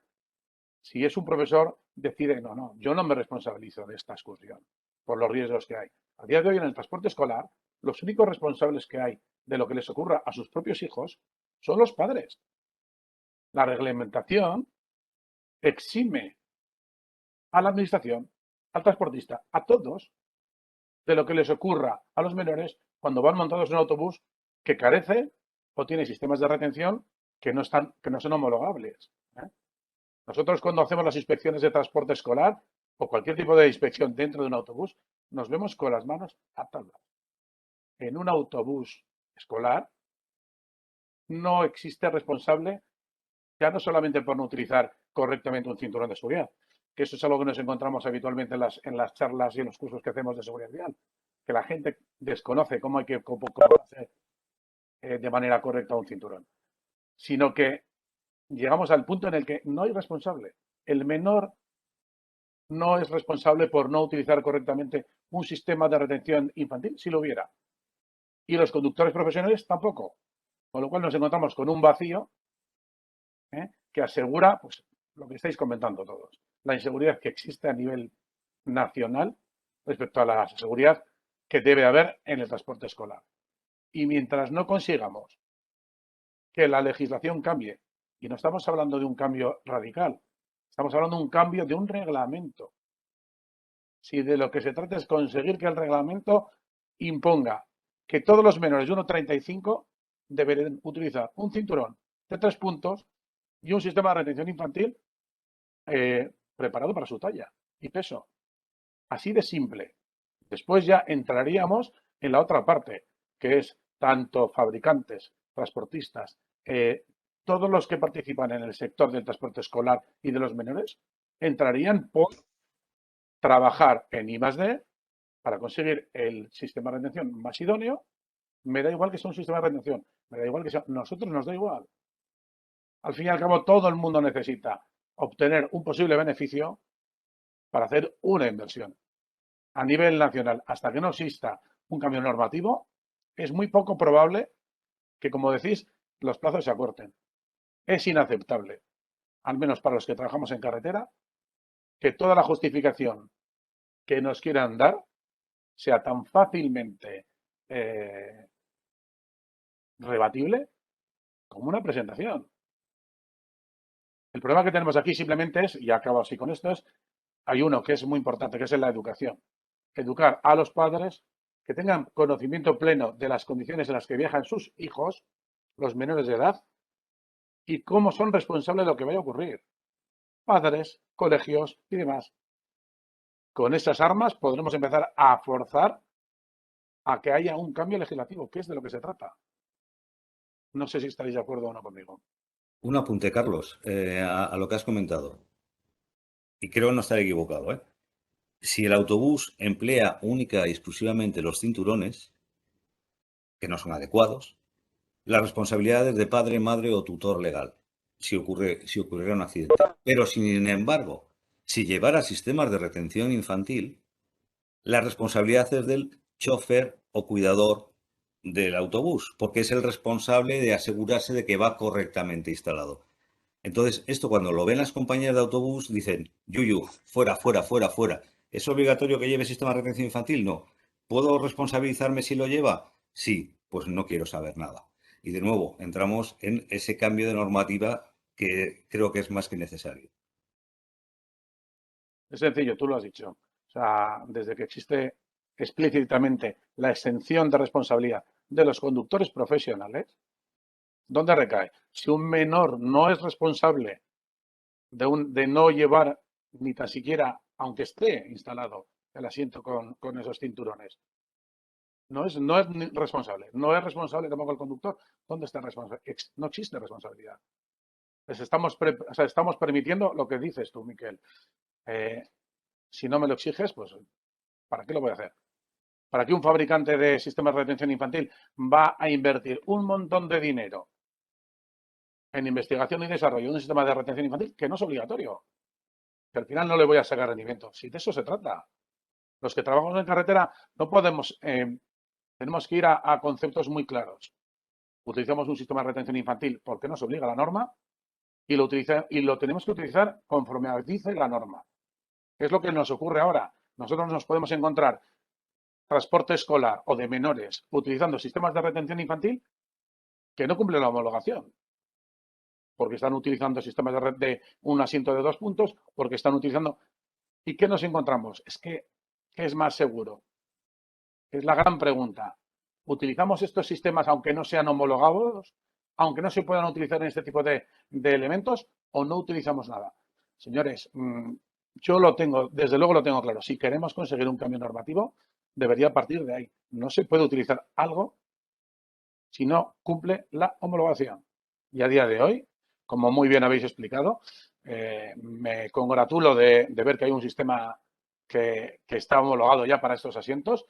Speaker 8: si es un profesor, decide, no, yo no me responsabilizo de esta excursión por los riesgos que hay. A día de hoy en el transporte escolar, los únicos responsables que hay de lo que les ocurra a sus propios hijos son los padres. La reglamentación exime a la administración, al transportista, a todos, de lo que les ocurra a los menores cuando van montados en un autobús que carece o tiene sistemas de retención que no son homologables. Nosotros cuando hacemos las inspecciones de transporte escolar o cualquier tipo de inspección dentro de un autobús, nos vemos con las manos atadas. En un autobús escolar no existe responsable, ya no solamente por no utilizar correctamente un cinturón de seguridad, que eso es algo que nos encontramos habitualmente en las charlas y en los cursos que hacemos de seguridad vial, que la gente desconoce cómo hay que hacer de manera correcta un cinturón, sino que llegamos al punto en el que no hay responsable. El menor no es responsable por no utilizar correctamente un sistema de retención infantil, si lo hubiera. Y los conductores tampoco. Con lo cual nos encontramos con un vacío que asegura pues, lo que estáis comentando todos. La inseguridad que existe a nivel nacional respecto a la seguridad que debe haber en el transporte escolar. Y mientras no consigamos que la legislación cambie, y no estamos hablando de un cambio radical, estamos hablando de un cambio de un reglamento. Si de lo que se trata es conseguir que el reglamento imponga que todos los menores de 1,35 deben utilizar un cinturón de 3 puntos y un sistema de retención infantil preparado para su talla y peso. Así de simple. Después ya entraríamos en la otra parte, que es tanto fabricantes, transportistas, todos los que participan en el sector del transporte escolar y de los menores, entrarían por trabajar en I+D para conseguir el sistema de retención más idóneo. Me da igual que sea un sistema de retención, me da igual que sea, nosotros nos da igual. Al fin y al cabo, todo el mundo necesita obtener un posible beneficio para hacer una inversión. A nivel nacional, hasta que no exista un cambio normativo, es muy poco probable que, como decís, los plazos se acorten. Es inaceptable, al menos para los que trabajamos en carretera, que toda la justificación que nos quieran dar sea tan fácilmente rebatible como una presentación. El problema que tenemos aquí simplemente es, y acabo así con esto, hay uno que es muy importante, que es la educación. Educar a los padres que tengan conocimiento pleno de las condiciones en las que viajan sus hijos, los menores de edad, y cómo son responsables de lo que vaya a ocurrir. Padres, colegios y demás. Con esas armas podremos empezar a forzar a que haya un cambio legislativo, que es de lo que se trata. No sé si estaréis de acuerdo o no conmigo.
Speaker 5: Un apunte, Carlos, a lo que has comentado. Y creo no estar equivocado, ¿eh? Si el autobús emplea única y exclusivamente los cinturones, que no son adecuados, la responsabilidad es de padre, madre o tutor legal, si ocurriera un accidente. Pero, sin embargo, si llevara sistemas de retención infantil, la responsabilidad es del chofer o cuidador del autobús, porque es el responsable de asegurarse de que va correctamente instalado. Entonces, esto cuando lo ven las compañías de autobús, dicen, yuyu, fuera, fuera, fuera, fuera. ¿Es obligatorio que lleve sistema de retención infantil? No. ¿Puedo responsabilizarme si lo lleva? Sí, pues no quiero saber nada. Y de nuevo, entramos en ese cambio de normativa que creo que es más que necesario.
Speaker 8: Es sencillo, tú lo has dicho. O sea, desde que existe explícitamente la exención de responsabilidad de los conductores profesionales, ¿dónde recae? Si un menor no es responsable de no llevar ni tan siquiera, aunque esté instalado el asiento con esos cinturones, no es responsable. No es responsable tampoco el conductor. ¿Dónde está el responsable? No existe responsabilidad. Pues estamos permitiendo lo que dices tú, Miquel. Si no me lo exiges, pues ¿para qué lo voy a hacer? ¿Para qué un fabricante de sistemas de retención infantil va a invertir un montón de dinero en investigación y desarrollo de un sistema de retención infantil que no es obligatorio? Que al final no le voy a sacar rendimiento. Si de eso se trata. Los que trabajamos en carretera no podemos, tenemos que ir a conceptos muy claros. Utilizamos un sistema de retención infantil porque nos obliga la norma y lo tenemos que utilizar conforme dice la norma. ¿Qué es lo que nos ocurre ahora? Nosotros nos podemos encontrar transporte escolar o de menores utilizando sistemas de retención infantil que no cumplen la homologación. Porque están utilizando sistemas de un asiento de 2 puntos, porque están utilizando... ¿Y qué nos encontramos? Es que, ¿qué es más seguro? Es la gran pregunta. ¿Utilizamos estos sistemas aunque no sean homologados? ¿Aunque no se puedan utilizar en este tipo de elementos? ¿O no utilizamos nada? Señores, yo lo tengo, desde luego lo tengo claro. Si queremos conseguir un cambio normativo, debería partir de ahí. No se puede utilizar algo si no cumple la homologación. Y a día de hoy, como muy bien habéis explicado, me congratulo de ver que hay un sistema que está homologado ya para estos asientos.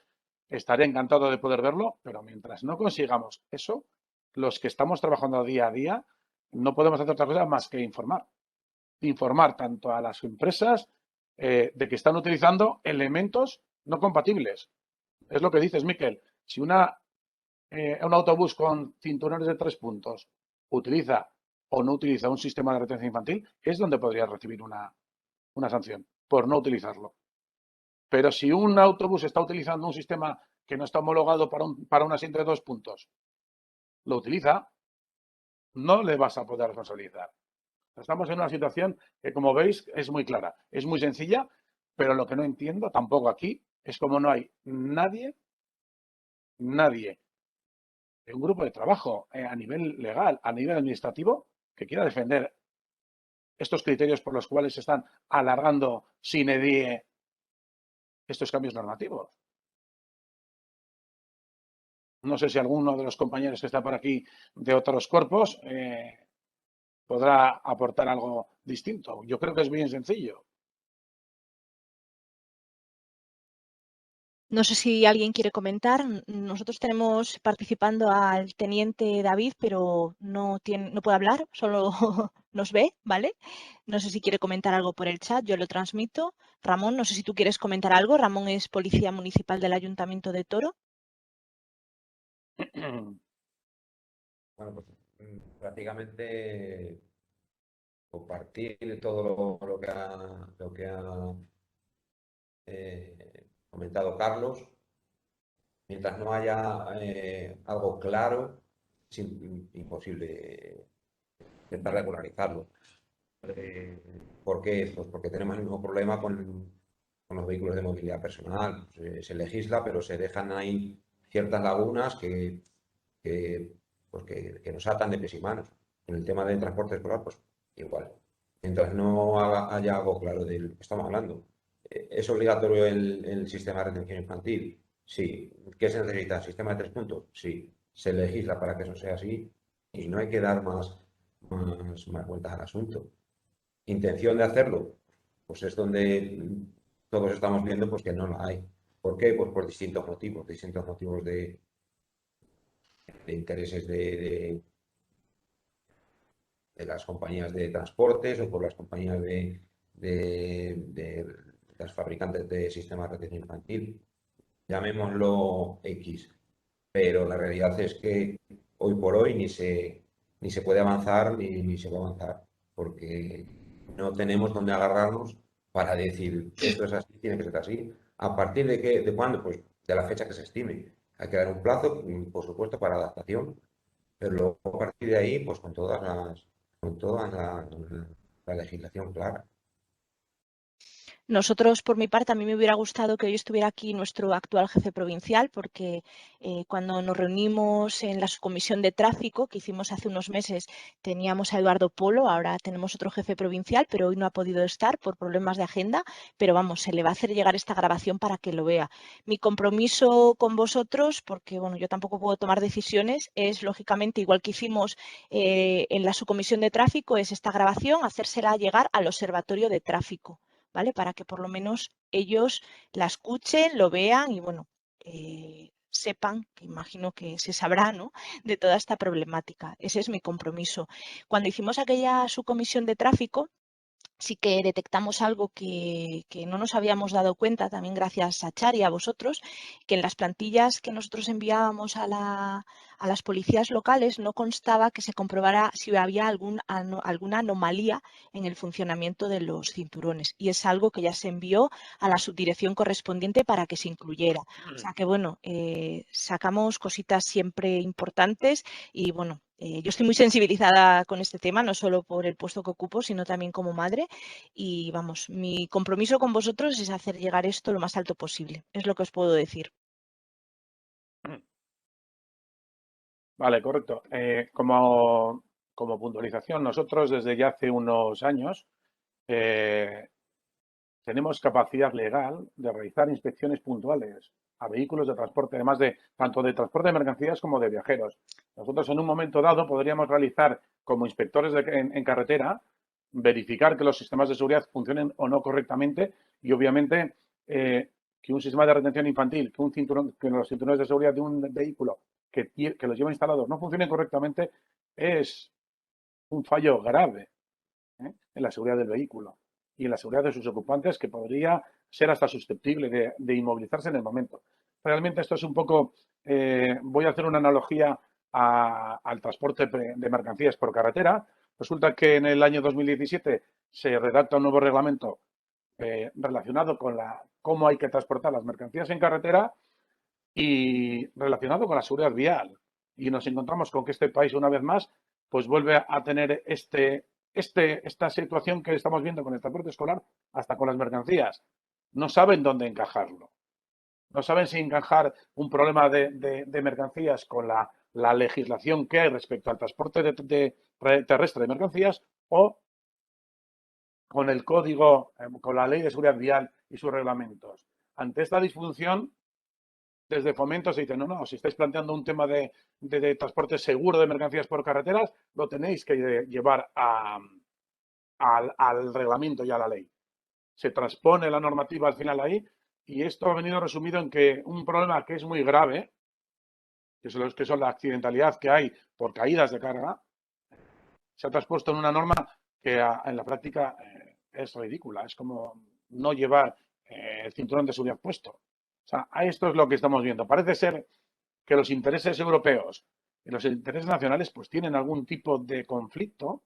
Speaker 8: Estaré encantado de poder verlo, pero mientras no consigamos eso, los que estamos trabajando día a día no podemos hacer otra cosa más que informar. Informar tanto a las empresas de que están utilizando elementos no compatibles. Es lo que dices, Miquel. Si un autobús con cinturones de 3 puntos utiliza o no utiliza un sistema de retención infantil, es donde podría recibir una sanción por no utilizarlo. Pero si un autobús está utilizando un sistema que no está homologado para un asiento de 2 puntos, lo utiliza, no le vas a poder responsabilizar. Estamos en una situación que, como veis, es muy clara, es muy sencilla, pero lo que no entiendo tampoco aquí es cómo no hay nadie de un grupo de trabajo a nivel legal, a nivel administrativo, que quiera defender estos criterios por los cuales se están alargando sine die estos cambios normativos. No sé si alguno de los compañeros que está por aquí de otros cuerpos podrá aportar algo distinto. Yo creo que es bien sencillo.
Speaker 1: No sé si alguien quiere comentar. Nosotros tenemos participando al teniente David, pero no puede hablar, solo nos ve, ¿vale? No sé si quiere comentar algo por el chat, yo lo transmito. Ramón, no sé si tú quieres comentar algo. Ramón es policía municipal del Ayuntamiento de Toro.
Speaker 9: Bueno, pues prácticamente compartir todo lo que ha comentado Carlos. Mientras no haya algo claro, es imposible intentar regularizarlo. ¿Por qué? Pues porque tenemos el mismo problema con los vehículos de movilidad personal. Se legisla, pero se dejan ahí ciertas lagunas que nos atan de pies y manos. En el tema del transporte escolar, pues igual. Mientras no haya algo claro de lo que estamos hablando. ¿Es obligatorio el sistema de retención infantil? Sí. ¿Qué se necesita? ¿Sistema de 3 puntos? Sí. Se legisla para que eso sea así y no hay que dar más más vueltas al asunto. Intención de hacerlo, pues es donde todos estamos viendo pues que no la hay. ¿Por qué? Pues por distintos motivos de intereses de las compañías de transportes o por las compañías de las fabricantes de sistemas de retención infantil. Llamémoslo X, pero la realidad es que hoy por hoy ni se puede avanzar ni se va a avanzar, porque no tenemos dónde agarrarnos para decir esto es así, tiene que ser así. ¿A partir de qué, de cuándo? Pues de la fecha que se estime. Hay que dar un plazo, por supuesto, para adaptación, pero luego a partir de ahí, pues con toda la legislación clara.
Speaker 1: Nosotros, por mi parte, a mí me hubiera gustado que hoy estuviera aquí nuestro actual jefe provincial, porque cuando nos reunimos en la subcomisión de tráfico que hicimos hace unos meses, teníamos a Eduardo Polo, ahora tenemos otro jefe provincial, pero hoy no ha podido estar por problemas de agenda, pero vamos, se le va a hacer llegar esta grabación para que lo vea. Mi compromiso con vosotros, porque bueno, yo tampoco puedo tomar decisiones, es lógicamente, igual que hicimos en la subcomisión de tráfico, es esta grabación, hacérsela llegar al observatorio de tráfico. ¿Vale? Para que por lo menos ellos la escuchen, lo vean y bueno, sepan, que imagino que se sabrá, ¿no?, de toda esta problemática. Ese es mi compromiso. Cuando hicimos aquella subcomisión de tráfico, sí que detectamos algo que no nos habíamos dado cuenta, también gracias a Chari y a vosotros, que en las plantillas que nosotros enviábamos a las policías locales no constaba que se comprobara si había alguna anomalía en el funcionamiento de los cinturones. Y es algo que ya se envió a la subdirección correspondiente para que se incluyera. O sea que bueno, sacamos cositas siempre importantes y bueno, yo estoy muy sensibilizada con este tema, no solo por el puesto que ocupo, sino también como madre. Y vamos, mi compromiso con vosotros es hacer llegar esto lo más alto posible. Es lo que os puedo decir.
Speaker 8: Vale, correcto. Como puntualización, nosotros desde ya hace unos años tenemos capacidad legal de realizar inspecciones puntuales a vehículos de transporte, además de tanto de transporte de mercancías como de viajeros. Nosotros en un momento dado podríamos realizar como inspectores en carretera, verificar que los sistemas de seguridad funcionen o no correctamente y obviamente que un sistema de retención infantil, que los cinturones de seguridad de un vehículo que los lleva instalados no funcionen correctamente es un fallo grave en la seguridad del vehículo y en la seguridad de sus ocupantes, que podría ser hasta susceptible de inmovilizarse en el momento. Realmente esto es un poco, voy a hacer una analogía al transporte de mercancías por carretera. Resulta que en el año 2017 se redacta un nuevo reglamento relacionado con cómo hay que transportar las mercancías en carretera y relacionado con la seguridad vial. Y nos encontramos con que este país, una vez más, pues vuelve a tener esta situación que estamos viendo con el transporte escolar, hasta con las mercancías. No saben dónde encajarlo. No saben si encajar un problema de mercancías con la legislación que hay respecto al transporte terrestre de mercancías o con el código, con la ley de seguridad vial y sus reglamentos. Ante esta disfunción, desde Fomento se dice, no, si estáis planteando un tema de transporte seguro de mercancías por carreteras, lo tenéis que llevar al reglamento y a la ley. Se transpone la normativa al final ahí y esto ha venido resumido en que un problema que es muy grave, que son la accidentalidad que hay por caídas de carga, se ha transpuesto en una norma que en la práctica es ridícula. Es como no llevar el cinturón de seguridad puesto. O sea, esto es lo que estamos viendo. Parece ser que los intereses europeos y los intereses nacionales pues tienen algún tipo de conflicto,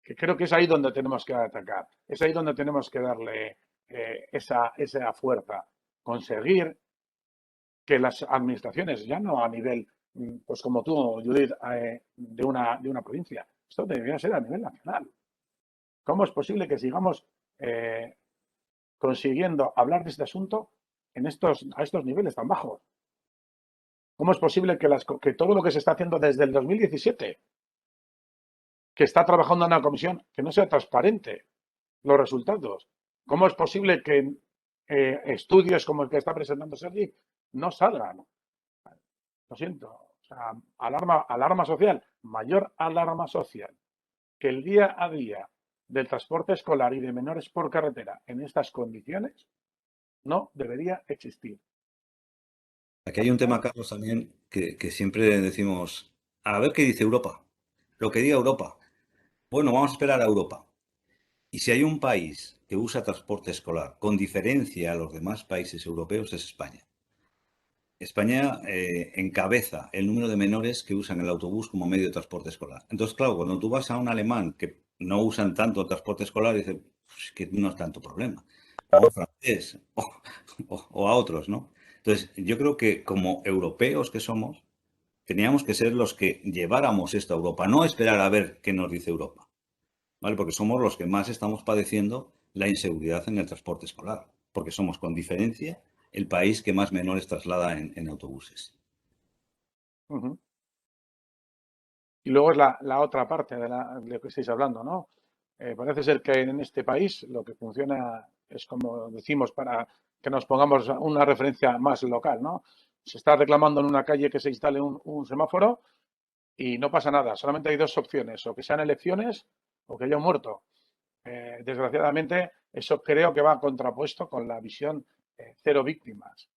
Speaker 8: que creo que es ahí donde tenemos que atacar. Es ahí donde tenemos que darle esa fuerza. Conseguir que las administraciones, ya no a nivel, pues como tú, Judith, de una provincia, esto debería ser a nivel nacional. ¿Cómo es posible que sigamos consiguiendo hablar de este asunto a estos niveles tan bajos? ¿Cómo es posible que todo lo que se está haciendo desde el 2017, que está trabajando en una comisión, que no sea transparente los resultados? ¿Cómo es posible que estudios como el que está presentando Sergi no salgan? Lo siento. sea, alarma social, mayor alarma social que el día a día del transporte escolar y de menores por carretera en estas condiciones no debería existir.
Speaker 5: Aquí hay un tema, Carlos, también que siempre decimos, a ver qué dice Europa, lo que diga Europa. Bueno, vamos a esperar a Europa. Y si hay un país que usa transporte escolar con diferencia a los demás países europeos es España. España encabeza el número de menores que usan el autobús como medio de transporte escolar. Entonces, claro, cuando tú vas a un alemán que no usan tanto transporte escolar, dices pues, que no es tanto problema. O a un francés, o a otros, ¿no? Entonces, yo creo que como europeos que somos, teníamos que ser los que lleváramos esto a Europa, no esperar a ver qué nos dice Europa, ¿vale? Porque somos los que más estamos padeciendo la inseguridad en el transporte escolar, porque somos, con diferencia, el país que más menores traslada en autobuses.
Speaker 8: Uh-huh. Y luego es la otra parte de lo que estáis hablando, ¿no? Parece ser que en este país lo que funciona es como decimos para que nos pongamos una referencia más local, ¿no? Se está reclamando en una calle que se instale un semáforo y no pasa nada. Solamente hay dos opciones, o que sean elecciones o que haya un muerto. Desgraciadamente, eso creo que va contrapuesto con la visión cero víctimas.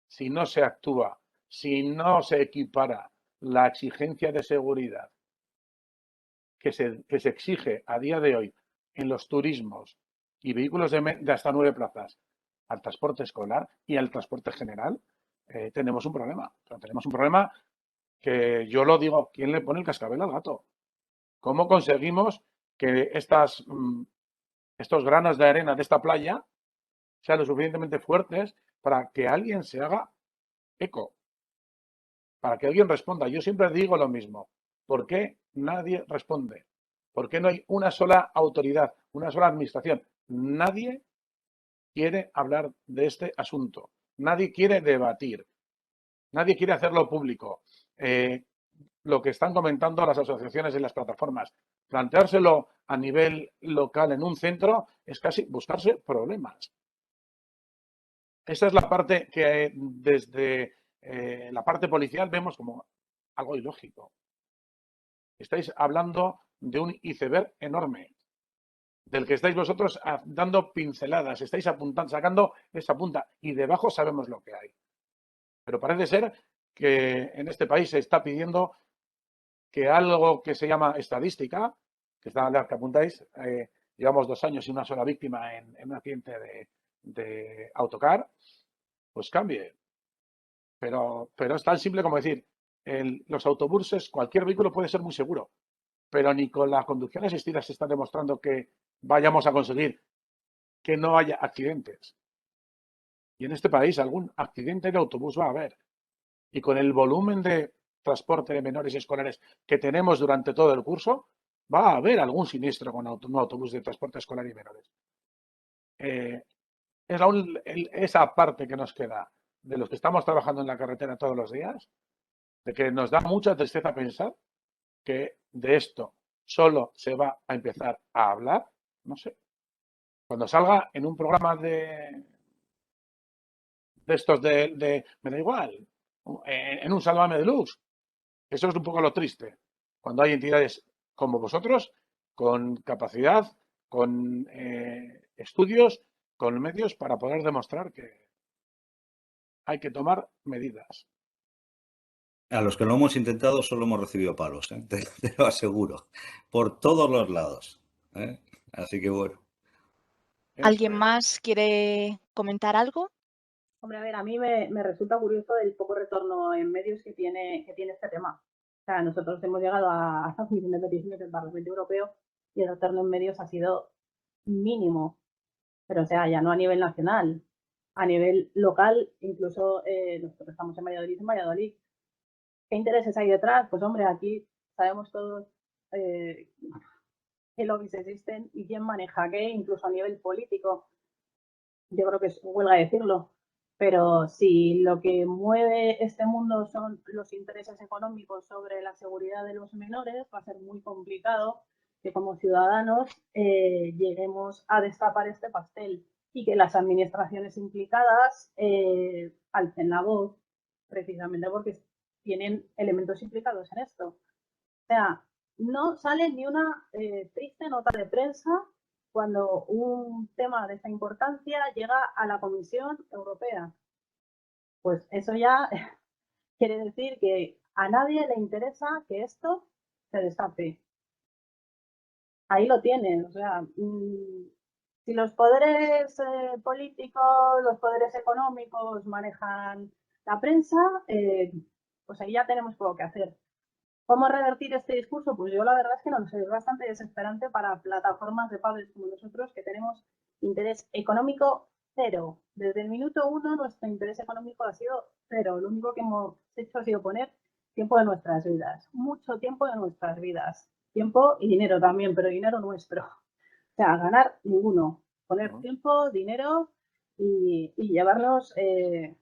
Speaker 8: Si no se actúa, si no se equipara la exigencia de seguridad que se exige a día de hoy en los turismos y vehículos de hasta 9 plazas al transporte escolar y al transporte general, tenemos un problema. O sea, tenemos un problema que yo lo digo, ¿quién le pone el cascabel al gato? ¿Cómo conseguimos que estos granos de arena de esta playa sean lo suficientemente fuertes para que alguien se haga eco? Para que alguien responda. Yo siempre digo lo mismo. ¿Por qué nadie responde? ¿Por qué no hay una sola autoridad, una sola administración? Nadie quiere hablar de este asunto. Nadie quiere debatir. Nadie quiere hacerlo público. Lo que están comentando las asociaciones y las plataformas, planteárselo a nivel local en un centro es casi buscarse problemas. Esa es la parte que desde la parte policial vemos como algo ilógico. Estáis hablando de un iceberg enorme, del que estáis vosotros dando pinceladas, estáis apuntando, sacando esa punta y debajo sabemos lo que hay. Pero parece ser que en este país se está pidiendo que algo que se llama estadística, que está la que apuntáis, llevamos 2 años y una sola víctima en un accidente de autocar, pues cambie. Pero es tan simple como decir, los autobuses, cualquier vehículo puede ser muy seguro, pero ni con la conducción asistida se está demostrando que vayamos a conseguir que no haya accidentes. Y en este país algún accidente de autobús va a haber. Y con el volumen de transporte de menores escolares que tenemos durante todo el curso, va a haber algún siniestro con un autobús de transporte escolar y menores. Es esa parte que nos queda de los que estamos trabajando en la carretera todos los días, de que nos da mucha tristeza pensar que de esto solo se va a empezar a hablar, no sé, cuando salga en un programa de estos me da igual, en un Sálvame Deluxe. Eso es un poco lo triste. Cuando hay entidades como vosotros, con capacidad, con estudios, con medios para poder demostrar que hay que tomar medidas.
Speaker 5: A los que lo hemos intentado solo hemos recibido palos, ¿eh? Te lo aseguro, por todos los lados, ¿eh? Así que bueno.
Speaker 1: ¿Alguien más quiere comentar algo?
Speaker 2: Hombre, a ver, a mí me resulta curioso el poco retorno en medios que tiene este tema. O sea, nosotros hemos llegado a las misiones de peticiones del Parlamento Europeo y el retorno en medios ha sido mínimo. Pero, o sea, ya no a nivel nacional, a nivel local, incluso nosotros estamos en Valladolid. ¿Qué intereses hay detrás? Pues, hombre, aquí sabemos todos qué lobbies existen y quién maneja qué, incluso a nivel político. Yo creo que es huelga decirlo. Pero si lo que mueve este mundo son los intereses económicos sobre la seguridad de los menores, va a ser muy complicado que como ciudadanos lleguemos a destapar este pastel y que las administraciones implicadas alcen la voz. precisamente porque tienen elementos implicados en esto. O sea, no sale ni una triste nota de prensa cuando un tema de esta importancia llega a la Comisión Europea. Pues eso ya quiere decir que a nadie le interesa que esto se destape. Ahí lo tienen, o sea, si los poderes políticos, los poderes económicos manejan la prensa, pues ahí ya tenemos poco que hacer. ¿Cómo revertir este discurso? Pues yo la verdad es que no lo sé, es bastante desesperante para plataformas de padres como nosotros que tenemos interés económico cero. Desde el minuto 1 nuestro interés económico ha sido cero. Lo único que hemos hecho ha sido poner tiempo de nuestras vidas, mucho tiempo de nuestras vidas. Tiempo y dinero también, pero dinero nuestro. O sea, ganar ninguno. Poner tiempo, dinero y llevarnos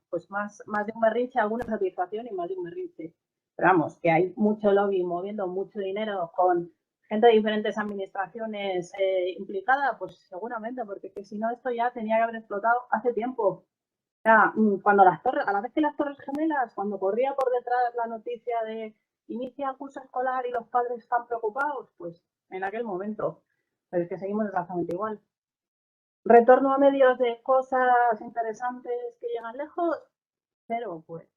Speaker 2: pues más de un berrinche, alguna satisfacción y más de un berrinche. Pero vamos, que hay mucho lobby moviendo mucho dinero con gente de diferentes administraciones implicada, pues seguramente, porque que si no esto ya tenía que haber explotado hace tiempo. O sea, cuando a la vez que las Torres Gemelas, cuando corría por detrás la noticia de inicia el curso escolar y los padres están preocupados, pues en aquel momento. Pero es que seguimos exactamente igual. Retorno a medios de cosas interesantes que llegan lejos, pero pues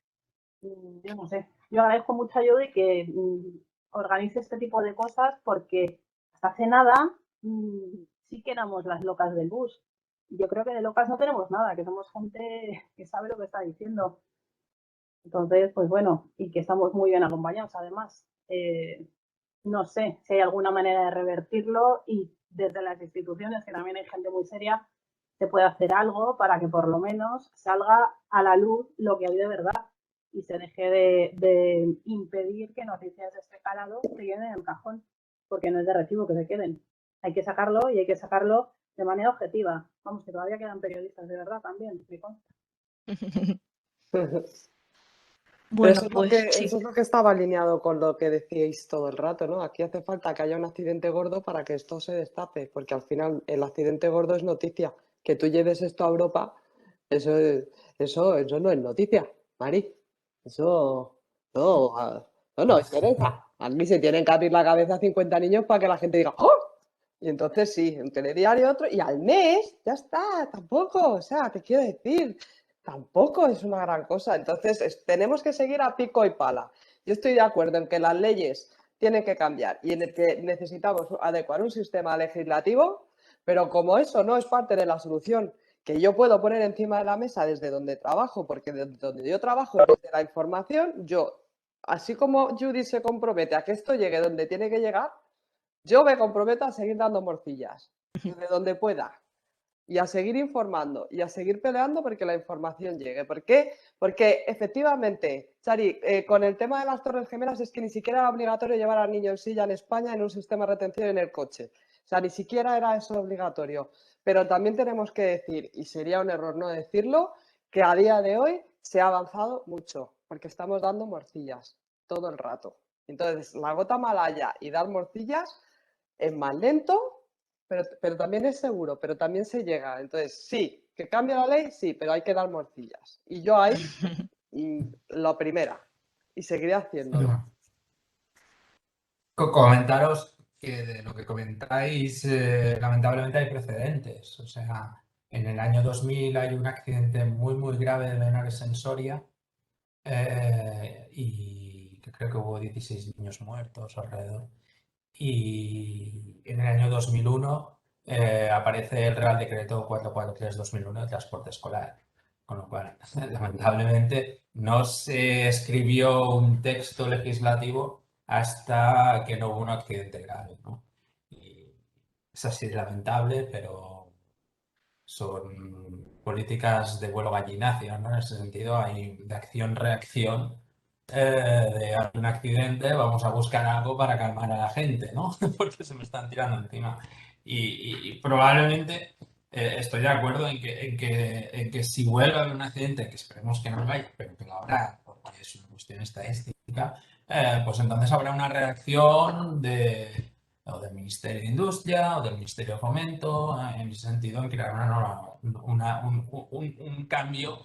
Speaker 2: yo no sé. Yo agradezco mucho a Judy que organice este tipo de cosas porque hasta hace nada sí que éramos las locas del bus. Yo creo que de locas no tenemos nada, que somos gente que sabe lo que está diciendo. Entonces, pues bueno, y que estamos muy bien acompañados además. No sé si hay alguna manera de revertirlo y desde las instituciones, que también hay gente muy seria, se puede hacer algo para que por lo menos salga a la luz lo que hay de verdad y se deje de impedir que noticias de este calado se queden en el cajón, porque no es de recibo que se queden. Hay que sacarlo y hay que sacarlo de manera objetiva. Vamos, que todavía quedan periodistas de verdad también, me consta.
Speaker 4: Pero
Speaker 1: Bueno, pues sí.
Speaker 4: eso es lo que estaba alineado con lo que decíais todo el rato, ¿no? Aquí hace falta que haya un accidente gordo para que esto se destape, porque al final el accidente gordo es noticia. Que tú lleves esto a Europa, eso no es noticia, Mari. Eso no interesa. A mí se tienen que abrir la cabeza a 50 niños para que la gente diga ¡oh! Y entonces sí, un telediario, otro, y al mes, ya está, tampoco, o sea, te quiero decir, tampoco es una gran cosa. Entonces, tenemos que seguir a pico y pala. Yo estoy de acuerdo en que las leyes tienen que cambiar y en el que necesitamos adecuar un sistema legislativo, pero como eso no es parte de la solución que yo puedo poner encima de la mesa desde donde trabajo, porque desde donde yo trabajo, desde la información, yo, así como Judy se compromete a que esto llegue donde tiene que llegar, yo me comprometo a seguir dando morcillas, desde donde pueda, y a seguir informando, y a seguir peleando porque la información llegue. ¿Por qué? Porque efectivamente, Chari, con el tema de las Torres Gemelas es que ni siquiera era obligatorio llevar al niño en silla en España en un sistema de retención en el coche. O sea, ni siquiera era eso obligatorio. Pero también tenemos que decir, y sería un error no decirlo, que a día de hoy se ha avanzado mucho, porque estamos dando morcillas todo el rato. Entonces, la gota malaya y dar morcillas es más lento, pero también es seguro, pero también se llega. Entonces, sí, que cambie la ley, sí, pero hay que dar morcillas. Y yo ahí, la primera, y seguiré haciéndolo.
Speaker 3: Comentaros que de lo que comentáis, lamentablemente hay precedentes. O sea, en el año 2000 hay un accidente muy, muy grave de menores en Soria y creo que hubo 16 niños muertos alrededor. Y en el año 2001 aparece el Real Decreto 443/2001 de transporte escolar. Con lo cual, lamentablemente, no se escribió un texto legislativo hasta que no hubo un accidente grave, ¿no? Y es así de lamentable, pero son políticas de vuelo gallinacio, ¿no? En ese sentido, hay de acción-reacción. De un accidente, vamos a buscar algo para calmar a la gente, ¿no? Porque se me están tirando encima. Y probablemente estoy de acuerdo en que si vuelve a haber un accidente, que esperemos que no lo haya, pero que lo habrá, porque es una cuestión estadística, pues entonces habrá una reacción o del Ministerio de Industria o del Ministerio de Fomento, en ese sentido, en crear un cambio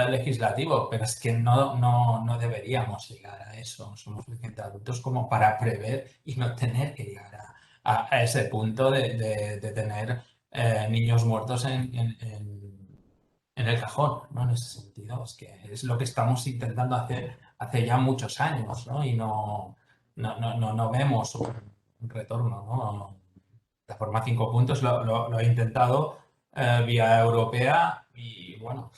Speaker 3: legislativo, pero es que no deberíamos llegar a eso. Somos suficientes adultos como para prever y no tener que llegar a ese punto de tener niños muertos en el cajón, ¿no? En ese sentido, es que es lo que estamos intentando hacer hace ya muchos años, ¿no? Y no vemos un retorno, ¿no? La forma 5 puntos lo he intentado vía europea y bueno,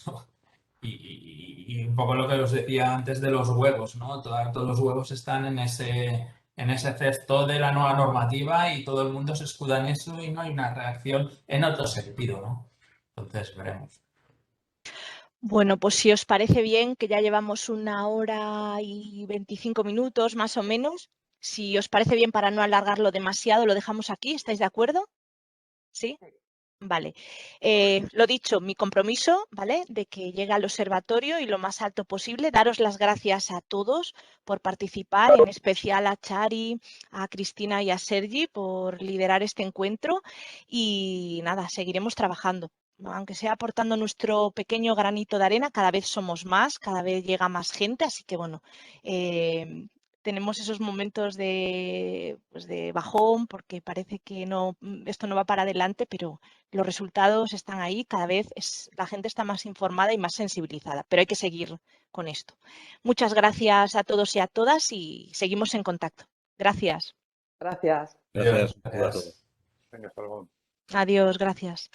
Speaker 3: y un poco lo que os decía antes de los huevos, ¿no? Todos los huevos están en ese cesto de la nueva normativa y todo el mundo se escuda en eso y no hay una reacción en otro sentido, ¿no? Entonces veremos.
Speaker 1: Bueno, pues si os parece bien, que ya llevamos 1 hora y 25 minutos más o menos, si os parece bien para no alargarlo demasiado, lo dejamos aquí, ¿estáis de acuerdo? ¿Sí? Vale. Lo dicho, mi compromiso, ¿vale? De que llegue al observatorio y lo más alto posible. Daros las gracias a todos por participar, en especial a Chari, a Cristina y a Sergi por liderar este encuentro. Y nada, seguiremos trabajando. Aunque sea aportando nuestro pequeño granito de arena, cada vez somos más, cada vez llega más gente, así que bueno, tenemos esos momentos pues de bajón porque parece que esto no va para adelante, pero los resultados están ahí, cada vez la gente está más informada y más sensibilizada, pero hay que seguir con esto. Muchas gracias a todos y a todas y seguimos en contacto. Gracias.
Speaker 4: Gracias.
Speaker 5: Gracias a
Speaker 3: Gracias.
Speaker 5: todos.
Speaker 8: Venga, hasta luego.
Speaker 1: Adiós, gracias.